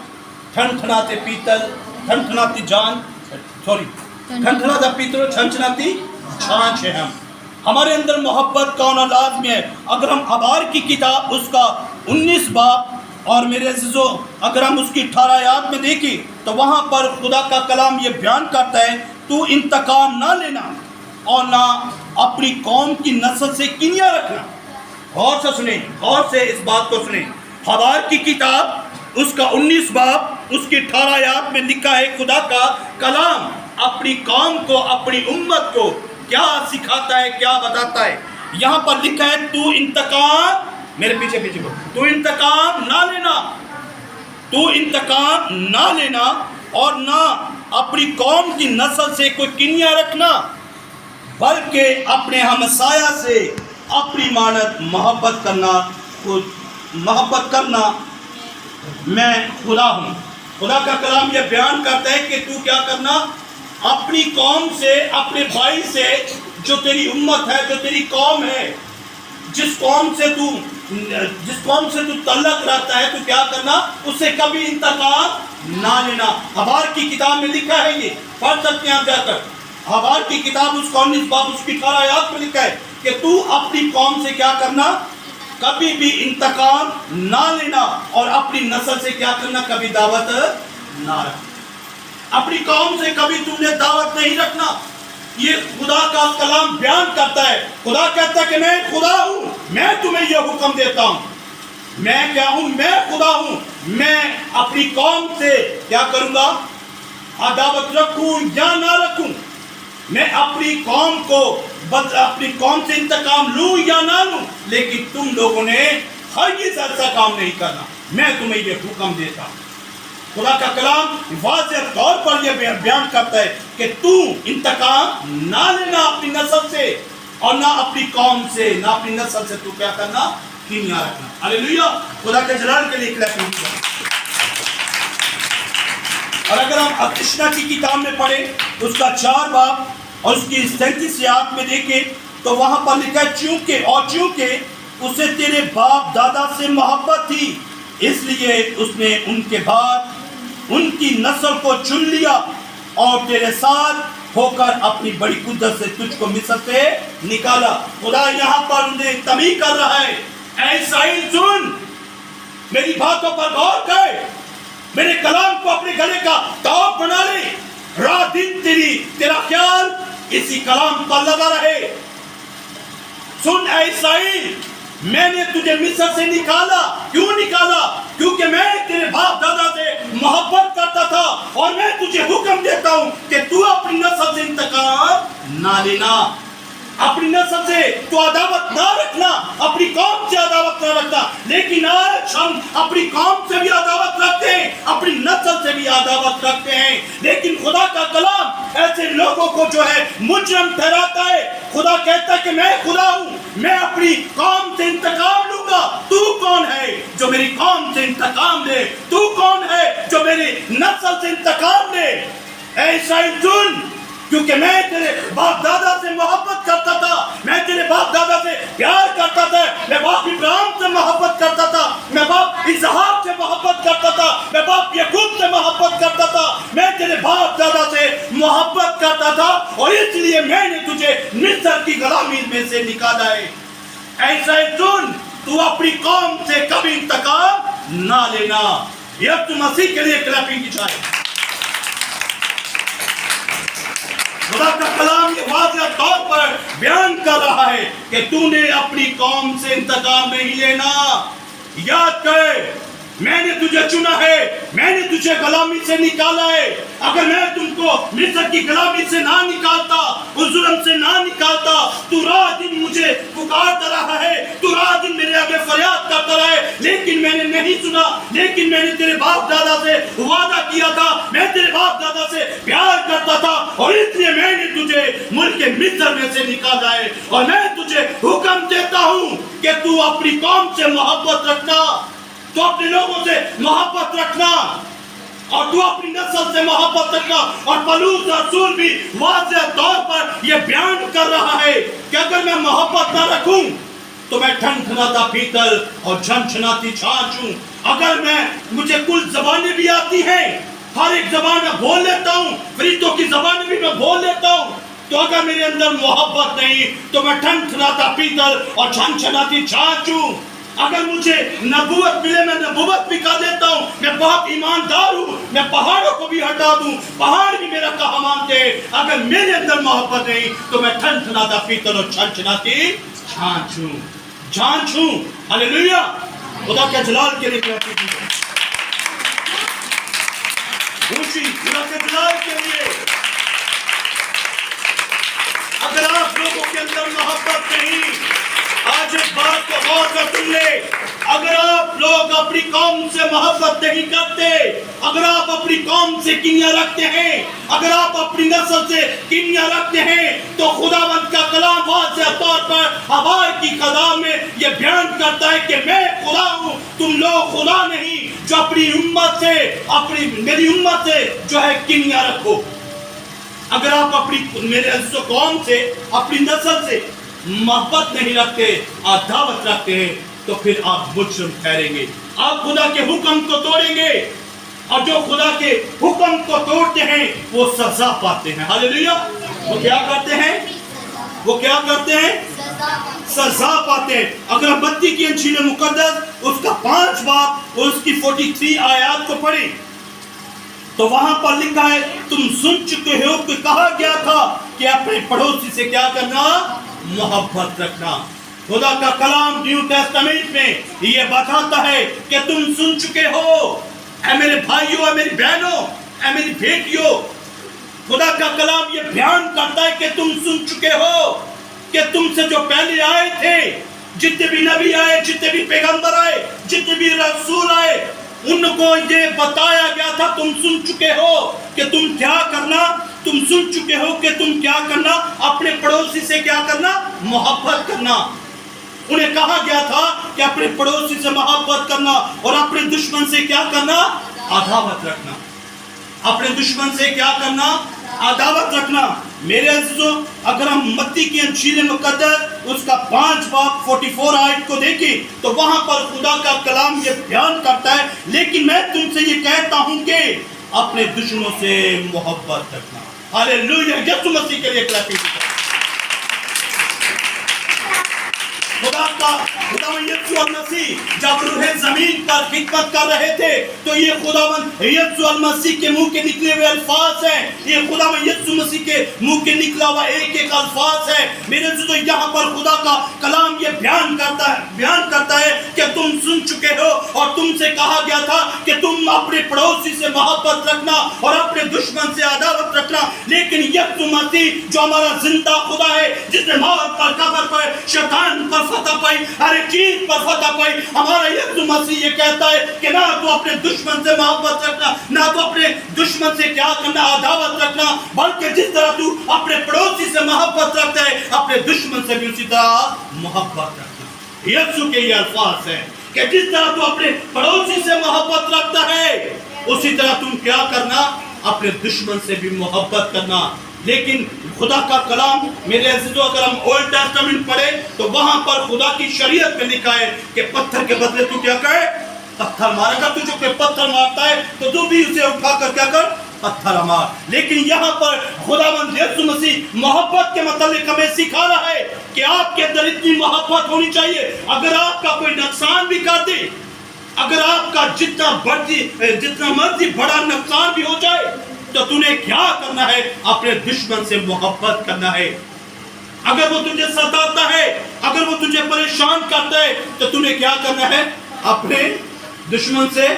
ٹھنٹھناتے پیتل، ٹھنٹھناتی پیتل، چھنچھناتی چھاچھ ہے ہم۔ ہمارے اندر محبت کا ہونا لازمی ہے۔ اگر ہم حبار کی کتاب اس کا 19 باب اور میرے عزیزو اگر ہم اس کی 18 آیات میں دیکھیں تو وہاں پر خدا کا کلام یہ بیان کرتا ہے، تو انتقام نہ لینا اور نہ اپنی قوم کی نسل سے کنیہ رکھنا۔ غور سے سنیں، غور سے اس بات کو سنیں۔ حبار کی کتاب اس کا 19 باب اس کی 18 آیات میں لکھا ہے، خدا کا کلام اپنی قوم کو، اپنی امت کو کیا سکھاتا ہے، کیا بتاتا ہے۔ یہاں پر لکھا ہے، تو انتقام، میرے پیچھے کو، تو انتقام نہ لینا، تو انتقام نہ لینا اور نہ اپنی قوم کی نسل سے کوئی کنیہ رکھنا، بلکہ اپنے ہمسایہ سے اپنی مانت محبت کرنا، میں خدا ہوں۔ خدا کا کلام یہ بیان کرتا ہے کہ تو کیا کرنا؟ اپنی قوم سے، اپنے بھائی سے، جو تیری امت ہے، جو تیری قوم ہے، جس قوم سے تو تعلق رکھتا ہے، تو کیا کرنا؟ اس سے کبھی انتقام نہ لینا۔ حبار کی کتاب میں لکھا ہے، یہ پڑھ سکتے ہیں آپ جا کر۔ حبار کی کتاب اس کا 19 باب اس کی 18 آیات میں لکھا ہے کہ تو اپنی قوم سے کیا کرنا؟ کبھی بھی انتقام نہ لینا اور اپنی نسل سے کیا کرنا؟ کبھی دعوت نہ رکھنا۔ اپنی قوم سے کبھی تم نے دعوت نہیں رکھنا۔ یہ خدا کا کلام بیان کرتا ہے۔ خدا کہتا ہے کہ میں خدا ہوں، میں تمہیں یہ حکم دیتا ہوں۔ میں کیا ہوں؟ میں خدا ہوں۔ میں اپنی قوم سے کیا کروں گا؟ عداوت رکھوں یا نہ رکھوں، میں اپنی قوم سے انتقام لوں یا نہ لوں، لیکن تم لوگوں نے ہرگز ایسا کام نہیں کرنا، میں تمہیں یہ حکم دیتا ہوں۔ خدا کا کلام واضح طور پر یہ بیان کرتا ہے کہ تو انتقام نہ لینا اپنی نسل سے اور نہ اپنی قوم سے، نہ اپنی نسل سے تو کیا کرنا؟ کنیہ رکھنا۔ ہاللیلویہ، خدا کے جلال کے لیے کلیپنگ کیجیے۔ اور اگر ہم اشنا کی کتاب میں پڑھیں اس کا 4 باب اور اس کی 37 آیات میں دیکھیں تو وہاں پر لکھا ہے، چونکہ اسے تیرے باپ دادا سے محبت تھی، اس لیے اس نے ان کے بعد ان کی نسل کو چن لیا اور تیرے ساتھ ہو کر اپنی بڑی قدرت سے تجھ کو مصر سے نکالا۔ خدا یہاں پر انہیں تنبیہ کر رہا ہے، اے اسرائیل سن، میری باتوں پر غور کر، میرے کلام کو اپنے گلے کا تاؤ بنا لے، رات دن تیرا خیال اسی کلام پر لگا رہے۔ سن اے اسرائیل، میں نے تجھے مصر سے نکالا۔ کیوں نکالا؟ کیونکہ میں تیرے باپ دادا سے محبت کرتا تھا اور میں تجھے حکم دیتا ہوں کہ تو اپنی نسل سے انتقام نہ لینا، اپنی نسل سے تو عداوت نہ رکھنا، اپنی قوم سے عداوت نہ رکھنا۔ لیکن آج ہم اپنی قوم سے بھی عداوت رکھتے ہیں، اپنی نسل سے بھی عداوت رکھتے ہیں، لیکن خدا کا کلام ایسے لوگوں کو جو ہے مجرم ٹھہراتا ہے۔ خدا کہتا ہے کہ میں خدا ہوں، मैं अपनी कौम से इंतकाम लूंगा। तू कौन है जो मेरी कौम से इंतकाम ले? तू कौन है जो मेरी नस्ल से इंतकाम ले? ऐसा ही सुन, क्योंकि मैं तेरे बाप दादा से मोहब्बत करता था, मैं तेरे बाप दादा से प्यार करता था, मैं बाप इब्राहिम से मोहब्बत करता था, मैं बाप इसहाक से मोहब्बत करता था, मैं बाप याकूब से मोहब्बत करता था, मैं तेरे बाप दादा से मोहब्बत करता था और इसलिए मैंने तुझे मिस्र की गुलामी में से निकाला है। ऐसा ही सुन, तू अपनी कौम से कभी इंतकाम ना लेना। यीशु मसीह के लिए क्लैपिंग की चाहिए। खुदा का कलाम ये वाज़ेह तौर पर बयान कर रहा है कि तूने अपनी कौम से इंतकाम नहीं लेना। याद कर, मैंने तुझे चुना है, मैंने तुझे गुलामी से निकाला है। अगर मैं तुमको मिस्र की गुलामी से ना निकालता, उस जुल्म से ना निकालता, तू रात दिन मुझे पुकारता रहा है, तू रात दिन मेरे आगे फरियाद करता रहा है, लेकिन मैंने नहीं सुना। लेकिन मैंने तेरे बाप दादा से वादा किया था, मैं तेरे बाप दादा से प्यार करता था और इसलिए मैंने तुझे मुल्क मिस्र में से निकाला है। और मैं तुझे हुक्म देता हूँ कि तू अपनी कौम से मोहब्बत रखना, तो अपने लोगों से मोहब्बत रखना और तू अपनी नस्ल से मोहब्बत रखना। और पौलुस रसूल भी वाज़ेह तौर पर यह बयान कर रहा है कि अगर मैं मोहब्बत ना रखूं तो मैं ठनठनाता पीतल और झनझनाती छाछ हूं। अगर मुझे कुल ज़बानें भी आती हैं, हर एक ज़बान में बोल लेता हूं, फरिश्तों की ज़बान भी मैं बोल लेता हूं, तो अगर मेरे अंदर मोहब्बत नहीं तो मैं ठनठनाता पीतल और झनझनाती छाछ हूं। अगर मुझे नबूवत मिले, मैं नबूवत भी कर देता हूँ, मैं बहुत ईमानदार हूँ, मैं पहाड़ों को भी हटा दूँ, पहाड़ भी मेरा कहा मानते। अगर मेरे अंदर मोहब्बत नहीं तो मैं ठनठनाता पीतल और झनझनाती छाछ हूँ, झांझ हूँ। हालेलुया, खुदा के जलाल के लिए कहती हूँ, खुदा के जलाल के लिए। अगर आप लोगों के अंदर मोहब्बत नहीं, आज इस बात को गौर कर सुन ले, अगर आप लोग अपनी कौम से मोहब्बत नहीं करते, अगर आप अपनी कौम से किन्या रखते हैं, अगर आप अपनी नस्ल से किन्या रखते हैं, तो खुदावंद का कलाम वाज़ेह तौर पर हवाई की खदा में ये बयान करता है कि मैं खुदा हूँ, तुम लोग खुदा नहीं, जो अपनी उम्मत से, मेरी उम्मत से जो है किन्या रखो। अगर आप अपनी मेरे कौम से, अपनी नस्ल से मोहब्बत नहीं रखते, अदावत रखते हैं, तो फिर आप मुजरिम ठहरेंगे, आप खुदा के हुक्म को तोड़ेंगे। और जो खुदा के हुक्म को तोड़ते हैं वो सजा पाते हैं। हालेलुया, वो क्या करते हैं? वो क्या करते हैं? सजा पाते हैं। अगर हम मत्ती की इंजील मुकद्दस उसका 5 बाब और उसकी 43 आयत को पढ़ें तो वहां पर लिखा है, तुम सुन चुके हो कि कहा गया था कि अपने पड़ोसी से क्या करना? मोहब्बत रखना। खुदा का कलाम न्यू टेस्टामेंट में ये बताता है कि तुम सुन चुके हो। ऐ मेरे भाइयों, ऐ मेरी बहनों, ऐ मेरी बेटियों, खुदा का कलाम ये बयान करता है कि तुम सुन चुके हो कि तुमसे जो पहले आए थे, जितने भी नबी आए, जितने भी पैगंबर आए, जितने भी रसूल आए, उनको ये बताया गया था, तुम सुन चुके हो कि तुम क्या करना, तुम सुन चुके हो कि तुम क्या करना, अपने पड़ोसी से क्या करना? मोहब्बत करना। उन्हें कहा गया था कि अपने पड़ोसी से मोहब्बत करना और अपने दुश्मन से क्या करना? अदावत रखना। अपने दुश्मन से क्या करना? अदावत रखना। मेरे अज़ीज़ों, अगर हम मत्ती की इंजील मुकद्दस उसका 5 बाब 44 आयत को देखें तो वहां पर खुदा का कलाम ये बयान करता है, लेकिन मैं तुमसे ये कहता हूं कि अपने दुश्मनों से मोहब्बत रखना। हालेलुया, यीशु मसीह के लिए क्लैपिंग। खुदा यीशु मसीह जब रूहे जमीन पर खिदमत कर रहे थे तो ये खुदावंद यीशु मसीह के मुंह के निकले हुए अल्फाज हैं। ये खुदावंद यीशु मसीह के मुंह के निकला हुआ एक अल्फाज है। मेरे तो यहाँ पर खुदा का कलाम ये बयान करता है कि तुम सुन चुके हो और तुमसे कहा गया था कि तुम अपने पड़ोसी से मोहब्बत रखना और अपने दुश्मन से अदावत रखना। लेकिन यीशु मसीह जो हमारा जिंदा खुदा है, जिसने मौत पर, कब्र पर, शैतान पर फतह पाई, हर एक चीज पर फतह पाई, हमारा यीशु मसीह ये कहता है कि ना तो अपने दुश्मन से मोहब्बत रखना, ना तो अपने दुश्मन से क्या करना? अदावत रखना, बल्कि जिस तरह तू अपने पड़ोसी से मोहब्बत रखता है, अपने दुश्मन से भी उसी तरह मोहब्बत रखना। यीशु के ये अल्फाज है कि जिस तरह तू अपने पड़ोसी से मोहब्बत रखता है, उसी तरह तुम क्या करना, अपने दुश्मन से भी मोहब्बत करना। लेकिन खुदा का कलाम मेरे अज़ीज़ों, अगर हम ओल्ड टेस्टामेंट पढ़े तो वहां पर खुदा की शरीयत में लिखा है कि पत्थर के बदले तू क्या करे, पत्थर मारेगा। तुझे कोई पत्थर मारता है तो तू भी उसे उठाकर क्या कर, पत्थर मार। लेकिन यहाँ पर खुदावंद यीशु मसीह मोहब्बत के मतलब हमें सिखा रहा है कि आपके अंदर इतनी मोहब्बत होनी चाहिए, अगर आपका कोई नुकसान भी कर दे, अगर आपका जितना मर्जी बड़ा नुकसान भी हो जाए, तो तूने क्या करना है, अपने दुश्मन से मोहब्बत करना है। अगर वो तुझे सताता है, अगर वो तुझे परेशान करता है, तो तूने क्या करना है, अपने दुश्मन से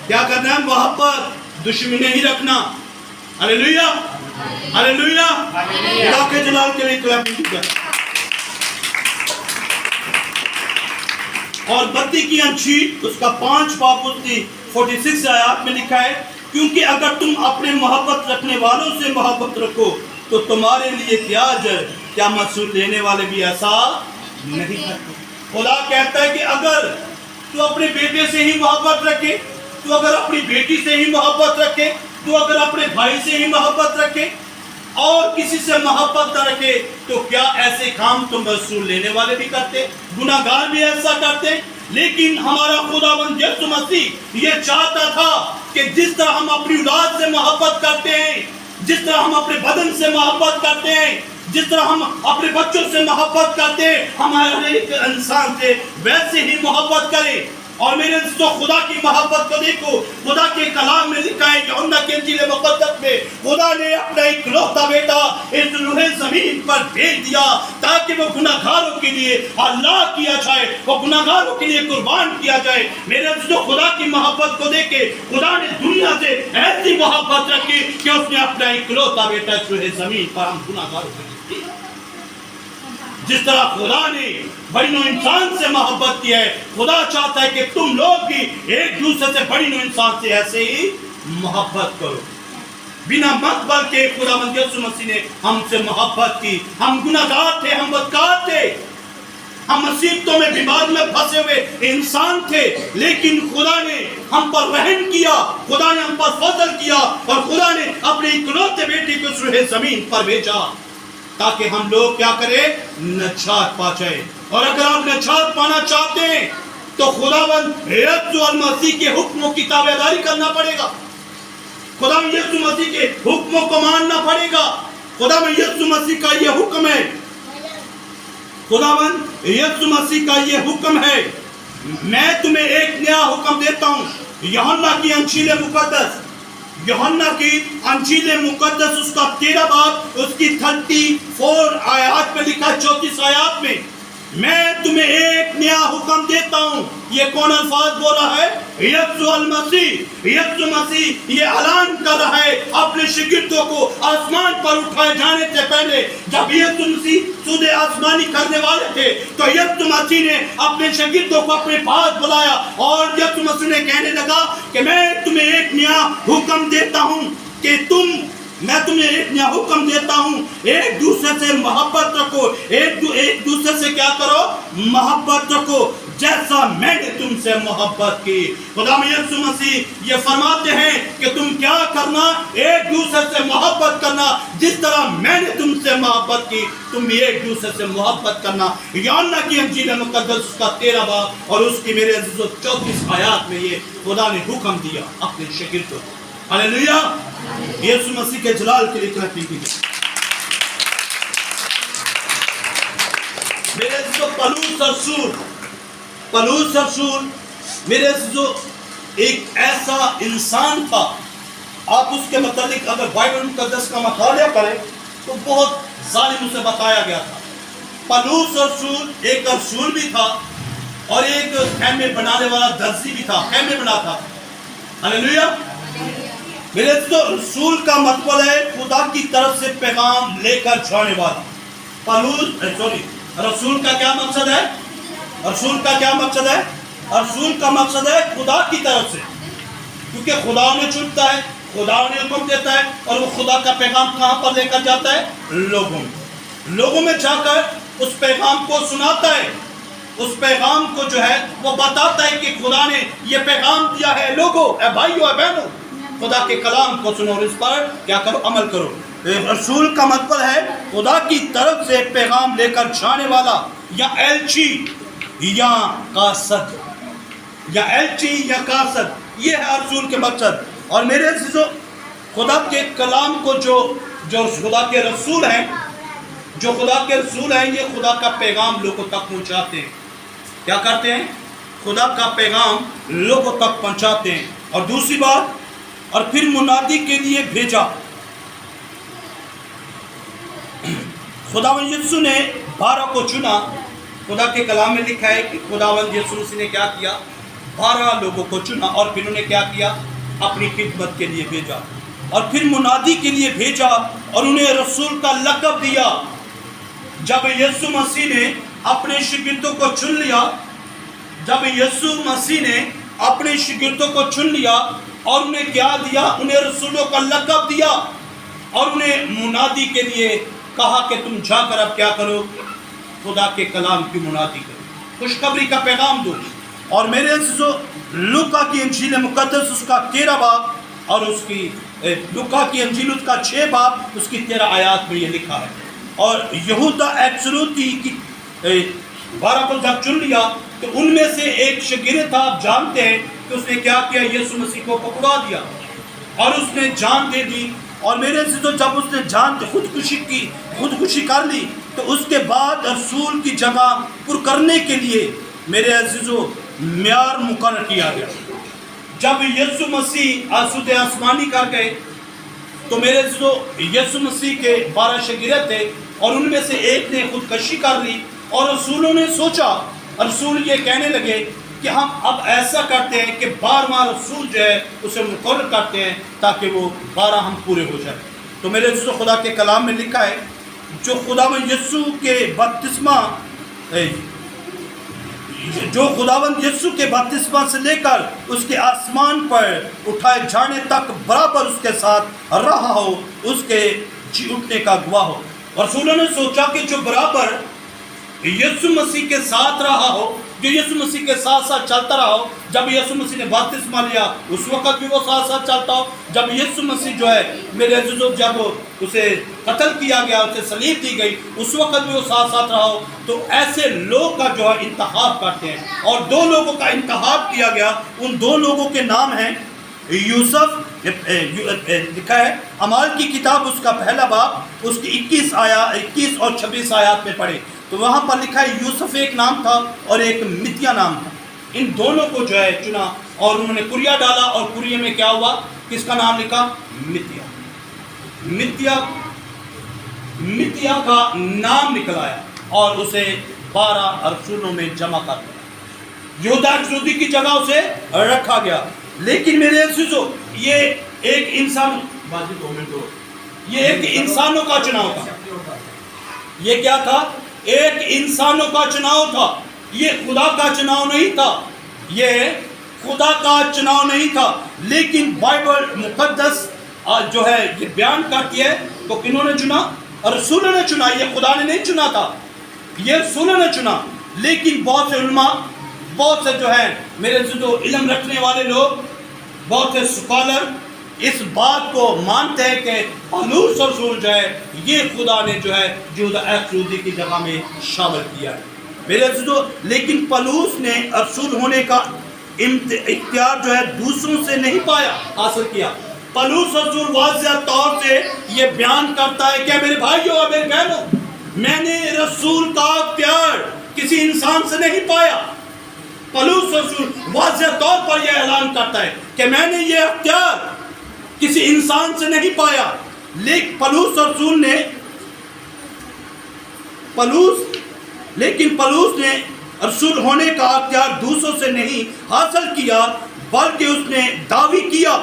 क्या करना है, मोहब्बत, दुश्मनी नहीं रखना। हालेलुया, हालेलुया, खुदा के जलाल के लिए क्लैपिंग कीजिए। और बत्ती की अंशील उसका 5 बाब उसकी 46 आयत में लिखा है, क्योंकि अगर तुम अपने मोहब्बत रखने वालों से मोहब्बत रखो तो तुम्हारे लिए क्या अजर, क्या महसूल लेने वाले भी ऐसा नहीं करते। खुदा कहता है कि अगर तू अपने बेटे से ही मोहब्बत रखे, तू अगर अपनी बेटी से ही मोहब्बत रखे, तू अगर अपने भाई से ही मोहब्बत रखे और किसी से मोहब्बत न रखे, तो क्या ऐसे काम तो महसूल लेने वाले भी करते, गुनाहगार भी ऐसा करते। लेकिन हमारा खुदावंद यीशु मसीह ये चाहता था कि जिस तरह हम अपनी औलाद से मोहब्बत करते हैं, जिस तरह हम अपने बदन से मोहब्बत करते हैं, जिस तरह हम अपने बच्चों से मोहब्बत करते हैं, हमारे इंसान से वैसे ही मोहब्बत करें। और मेरे दोस्तों, खुदा की मोहब्बत को देखो, खुदा के कलाम में लिखा है यूहन्ना के इंजील मुक़द्दस में, खुदा ने अपना इकलौता बेटा इस रूहे ज़मीन पर भेज दिया ताकि वो गुनाहगारों के लिए अल्लाह किया जाए, वो गुनाहगारों के लिए कुर्बान किया जाए। मेरे दोस्तों, खुदा की मोहब्बत को देख के खुदा ने दुनिया से ऐसी मोहब्बत रखी कि उसने अपना इकलौता बेटा इस रूहे ज़मीन पर हम गुनाहगारों के लिए दिया। जिस तरह खुदा ने बड़ी नो इंसान से मोहब्बत की है, खुदा चाहता है कि तुम लोग भी एक दूसरे से बड़ी नो इंसान से ऐसे ही मोहब्बत करो। बिना मतबल के खुदावंद यीशु मसीह ने हमसे मोहब्बत की। हम गुनाहगार थे, हम बदकार थे, हम मुसीबतों में, बीमारी में फंसे हुए इंसान थे, लेकिन खुदा ने हम पर रहम किया, खुदा ने हम पर फजल किया और खुदा ने अपने इकलौते बेटे को इस रूहे ज़मीन पर भेजा ताकि हम लोग क्या करें, नजात पा जाए। और अगर आप नजात पाना चाहते हैं तो खुदावंद यीशु मसीह के हुक्मों की ताबेदारी करना पड़ेगा, खुदावंद यीशु मसीह के हुक्मों को मानना पड़ेगा। खुदावंद यीशु मसीह का ये हुक्म है, खुदावंद यीशु मसीह का ये हुक्म है, मैं तुम्हें एक नया हुक्म देता हूँ। यूहन्ना की अंजील मुक़द्दस, यूहन्ना की अंजील मुक़द्दस उसका 13 बाब उसकी 34 आयत में लिखा, 34 आयत में, मैं तुम्हें एक नया हुक्म देता हूँ। ये कौन अल्फाज बोल रहा है? यीशु मसीह। यीशु मसीह ये ऐलान कर रहा है अपने शिगिर्दों को आसमान पर उठाए जाने से पहले। जब यीशु मसीह सूद आसमानी करने वाले थे तो यीशु मसीह ने अपने शिगिर्दों को अपने पास बुलाया और यीशु मसीह ने कहने लगा कि मैं तुम्हें एक नया हुक्म देता हूँ कि मैं तुम्हें एक नया हुक्म देता हूँ, एक दूसरे से मोहब्बत रखो, एक दूसरे से क्या करो, मोहब्बत रखो, जैसा मैंने तुमसे मोहब्बत की। खुदा यीशु मसीह ये फरमाते हैं कि तुम क्या करना, एक दूसरे से मोहब्बत करना, जिस तरह मैंने तुमसे मोहब्बत की तुम भी एक दूसरे से मोहब्बत करना। यूहन्ना की अंजील मुक़द्दस उसका 13 बाब और उसकी मेरे अज़ीज़ों 34 आयत में ये खुदा ने हुक्म दिया अपने शागिर्दों को। हालेलुया, यीशु मसीह के जलाल के लिए क्लैपिंग कीजिए। मेरे अज़ीज़ों, पौलुस रसूल मेरे अज़ीज़ों एक ऐसा इंसान था, आप उसके मतलब अगर बाइबल मुक़द्दस का मतालिया करें तो बहुत जालिम उसे बताया गया था। पौलुस रसूल एक रसूल भी था और एक खैमे बनाने वाला दर्जी भी था, खैमे बनाता था। हालेलुया, मेरे तो रसूल का मतलब है खुदा की तरफ से पैगाम लेकर जाने वाला। रसूल का क्या मकसद है? रसूल का क्या मकसद है? रसूल का मकसद है खुदा की तरफ से, क्योंकि खुदा ने चुनता है, खुदा ने हुक्म देता है और वो खुदा का पैगाम कहाँ पर लेकर जाता है? लोगों में जाकर اس پیغام کو سناتا ہے، اس پیغام کو جو ہے وہ بتاتا ہے کہ خدا نے یہ پیغام دیا ہے، لوگوں، اے بھائیو، اے بہنوں، خدا کے کلام کو سنو اور اس پر کیا کرو؟ عمل کرو۔ رسول کا مطلب ہے خدا کی طرف سے پیغام لے کر جانے والا، یا ایلچی یا قاصد، یا ایلچی یا قاصد، یہ ہے رسول کے مقصد۔ اور میرے عزیزو، خدا کے کلام کو جو خدا کے رسول ہیں، جو خدا کے رسول ہیں، یہ خدا کا پیغام لوگوں تک پہنچاتے ہیں۔ کیا کرتے ہیں؟ خدا کا پیغام لوگوں تک پہنچاتے ہیں۔ اور دوسری بات، اور پھر منادی کے لیے بھیجا۔ خداوند یسوع نے 12 کو چنا۔ خدا کے کلام میں لکھا ہے کہ خداوند یسوع مسیح نے کیا کیا؟ 12 لوگوں کو چنا، اور پھر انہوں نے کیا کیا؟ اپنی خدمت کے لیے بھیجا، اور پھر منادی کے لیے بھیجا، اور انہیں رسول کا لقب دیا۔ جب یسوع مسیح نے اپنے شاگردوں کو چن لیا، جب یسوع مسیح نے اپنے شاگردوں کو چن لیا اور انہیں کیا دیا؟ انہیں رسولوں کا لقب دیا، اور انہیں منادی کے لیے کہا کہ تم جا کر اب کیا کرو؟ خدا کے کلام کی منادی کرو، خوشخبری کا پیغام دو۔ اور میرے عزیزو، لوکا کی انجیل مقدس اس کا 13 باب، اور اس کی لوکا کی انجیل اس کا 6 باب، اس کی 13 آیات میں یہ لکھا ہے۔ اور یہودا ایکسروتی کی 12 کو جب چن لیا تو ان میں سے ایک شاگرد تھا، آپ جانتے ہیں کہ اس نے کیا کیا؟ یسوع مسیح کو پکڑا دیا اور اس نے جان دے دی۔ اور میرے عزیزو، جب اس نے جان خودکشی کر لی تو اس کے بعد رسول کی جگہ پر کرنے کے لیے میرے عزیزو معیار مقرر کیا گیا۔ جب یسوع مسیح آسود آسمانی کر گئے تو میرے عزیزو، یسوع مسیح کے 12 شاگرد تھے، اور ان میں سے ایک نے خودکشی کر لی، اور رسولوں نے سوچا، رسول یہ کہنے لگے کہ ہم اب ایسا کرتے ہیں کہ 12واں رسول جو ہے اسے مقرر کرتے ہیں تاکہ وہ 12 ہم پورے ہو جائیں۔ تو میرے عزیزو، خدا کے کلام میں لکھا ہے جو خداوند یسوع کے بپتسمہ سے لے کر اس کے آسمان پر اٹھائے جانے تک برابر اس کے ساتھ رہا ہو، اس کے جی اٹھنے کا گواہ ہو۔ رسولوں نے سوچا کہ جو برابر یسوع مسیح کے ساتھ رہا ہو، جو یسوع مسیح کے ساتھ ساتھ چلتا رہا ہو، جب یسوع مسیح نے بپتسمہ لیا اس وقت بھی وہ ساتھ ساتھ چلتا ہو، جب یسوع مسیح جو ہے میرے عزیزو جب اسے قتل کیا گیا، اسے صلیب دی گئی، اس وقت بھی وہ ساتھ ساتھ رہا ہو۔ تو ایسے لوگ کا جو ہے انتخاب کرتے ہیں، اور 2 لوگوں کا انتخاب کیا گیا۔ ان 2 لوگوں کے نام ہیں یوسف، لکھا ہے اعمال کی کتاب اس کا 1 باب، اس کی 21 اور 26 آیات میں پڑھے تو وہاں پر لکھا ہے یوسف ایک نام تھا اور ایک متیا نام تھا۔ ان دونوں کو جو ہے چنا، اور انہوں نے کوریا ڈالا، اور کوریے میں کیا ہوا؟ کس کا نام لکھا؟ متیا کا نام نکل آیا، اور اسے 12 رسولوں میں جمع کر دیا۔ یہودا ایکسروتی کی جگہ اسے رکھا گیا۔ لیکن میرے عزیزو، یہ ایک انسان، یہ ایک انسانوں کا چناؤ تھا۔ یہ کیا تھا؟ ایک انسانوں کا چناؤ تھا، یہ خدا کا چناؤ نہیں تھا، یہ خدا کا چناؤ نہیں تھا۔ لیکن بائبل مقدس جو ہے یہ بیان کرتی ہے تو کنہوں نے چنا؟ رسولوں نے چنا، یہ خدا نے نہیں چنا تھا، یہ رسولوں نے چنا۔ لیکن بہت سے علماء، بہت سے جو ہے میرے جو علم رکھنے والے لوگ، بہت سے سکالر اس بات کو مانتے ہیں کہ پولس رسول جو ہے یہ خدا نے جو ہے یہودا ایکسروتی کی جگہ میں شامل کیا ہے میرے عزیزو۔ لیکن پولس نے رسول ہونے کا اختیار جو ہے دوسروں سے نہیں پایا، حاصل کیا۔ پولس رسول واضح طور سے یہ بیان کرتا ہے کہ میرے بھائیوں اور میرے بہنوں، میں نے رسول کا اختیار کسی انسان سے نہیں پایا۔ پولس رسول واضح طور پر یہ اعلان کرتا ہے کہ میں نے یہ اختیار کسی انسان سے نہیں پایا۔ لیکن پولس نے رسول ہونے کا اختیار دوسروں سے نہیں حاصل کیا، بلکہ اس نے دعویٰ کیا،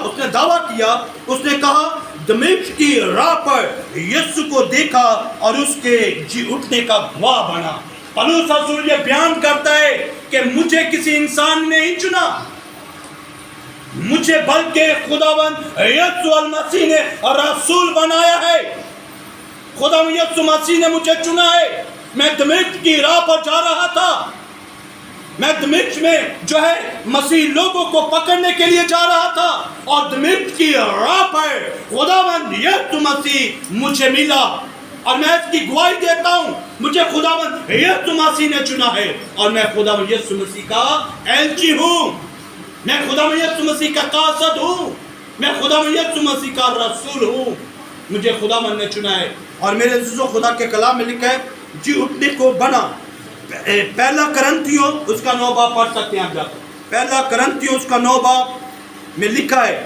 اس نے کہا دمشق کی راہ پر یسوع کو دیکھا اور اس کے جی اٹھنے کا گواہ بنا۔ پولس رسول یہ بیان کرتا ہے کہ مجھے کسی انسان نے نہیں چنا، مجھے بلکہ خداوند یسوع المسیح نے رسول بنایا ہے۔ خداوند یسوع مسیح نے مجھے چنا ہے، میں دمشق کی راہ پر جا رہا تھا، میں دمشق میں جو ہے مسیح لوگوں کو پکڑنے کے لیے جا رہا تھا، اور دمشق کی راہ پر خداوند یسوع مسیح مجھے ملا، اور میں اس کی گواہی دیتا ہوں مجھے خداوند یسوع مسیح نے چنا ہے، اور میں خداوند یسوع مسیح کا ایلچی ہوں، میں خداوند یسوع مسیح کا قاصد ہوں، میں خداوند یسوع مسیح کا رسول ہوں، مجھے خداوند نے چنا ہے۔ اور میرے عزیزو، خدا کے کلام میں لکھا ہے جی اٹھنے کو بنا، پہلا کرنتھیوں اس کا 9 باب پڑھ سکتے ہیں آپ جا کر، پہلا کرنتھیوں اس کا 9 باب میں لکھا ہے،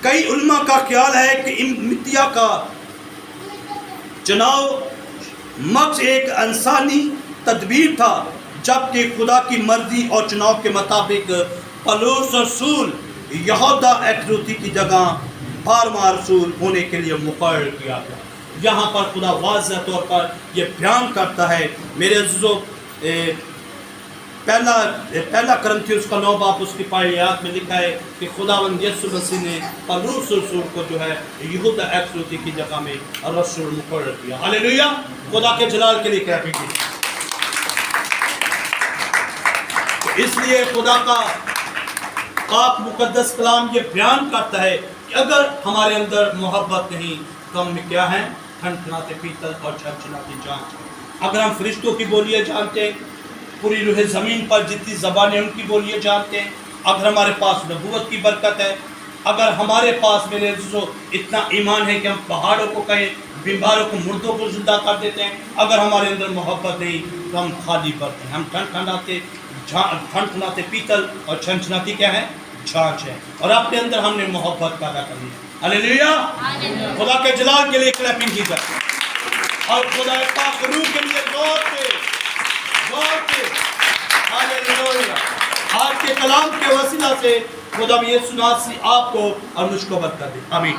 کئی علماء کا خیال ہے کہ امتیا کا چناؤ مقصد ایک انسانی تدبیر تھا، جبکہ خدا کی مرضی اور چناؤ کے مطابق پولس رسول یہودا اکریوتی کی جگہ 12واں رسول ہونے کے لیے مقرر کیا گیا۔ یہاں پر خدا واضح طور پر یہ بیان کرتا ہے میرے عزیزو، پہلا کرنتھیوں اس کا 9 باب اس کی پہلی آیت میں لکھا ہے کہ خداوند یسوع مسیح نے پولس رسول کو جو ہے یہودا اکریوتی کی جگہ میں رسول مقرر کیا۔ ہاللیلویہ، خدا کے جلال کے لیے کہہ دیجیے۔ اس لیے خدا کا پاک مقدس کلام یہ بیان کرتا ہے کہ اگر ہمارے اندر محبت نہیں تو ہم میں کیا ہیں؟ ٹھنٹھناتے پیتل اور چھنچھناتی جان۔ اگر ہم فرشتوں کی بولیاں جانتے ہیں، پوری روح زمین پر جتنی زبانیں ان کی بولیاں جانتے ہیں، اگر ہمارے پاس نبوت کی برکت ہے، اگر ہمارے پاس میرے عزیزو اتنا ایمان ہے کہ ہم پہاڑوں کو کہیں، بیماروں کو مردوں کو زندہ کر دیتے ہیں، اگر ہمارے اندر محبت نہیں تو ہم خالی برتن ہیں، ہم ٹھنٹھناتے پیتل اور چھنچھناتی کیا ہے؟ چھاچ ہے، اور اپنے اندر ہم نے محبت پیدا کرنی ہے۔ ہاللیلویہ، خدا کے جلال کے لیے کلیپنگ کی جائے، اور خدا پاک روح کے لیے غور سے ہاللیلویہ۔ آج کے کلام کے وسیلہ سے خدا یسوع مسیح آپ کو اور مجھ کو برکت دے، آمین۔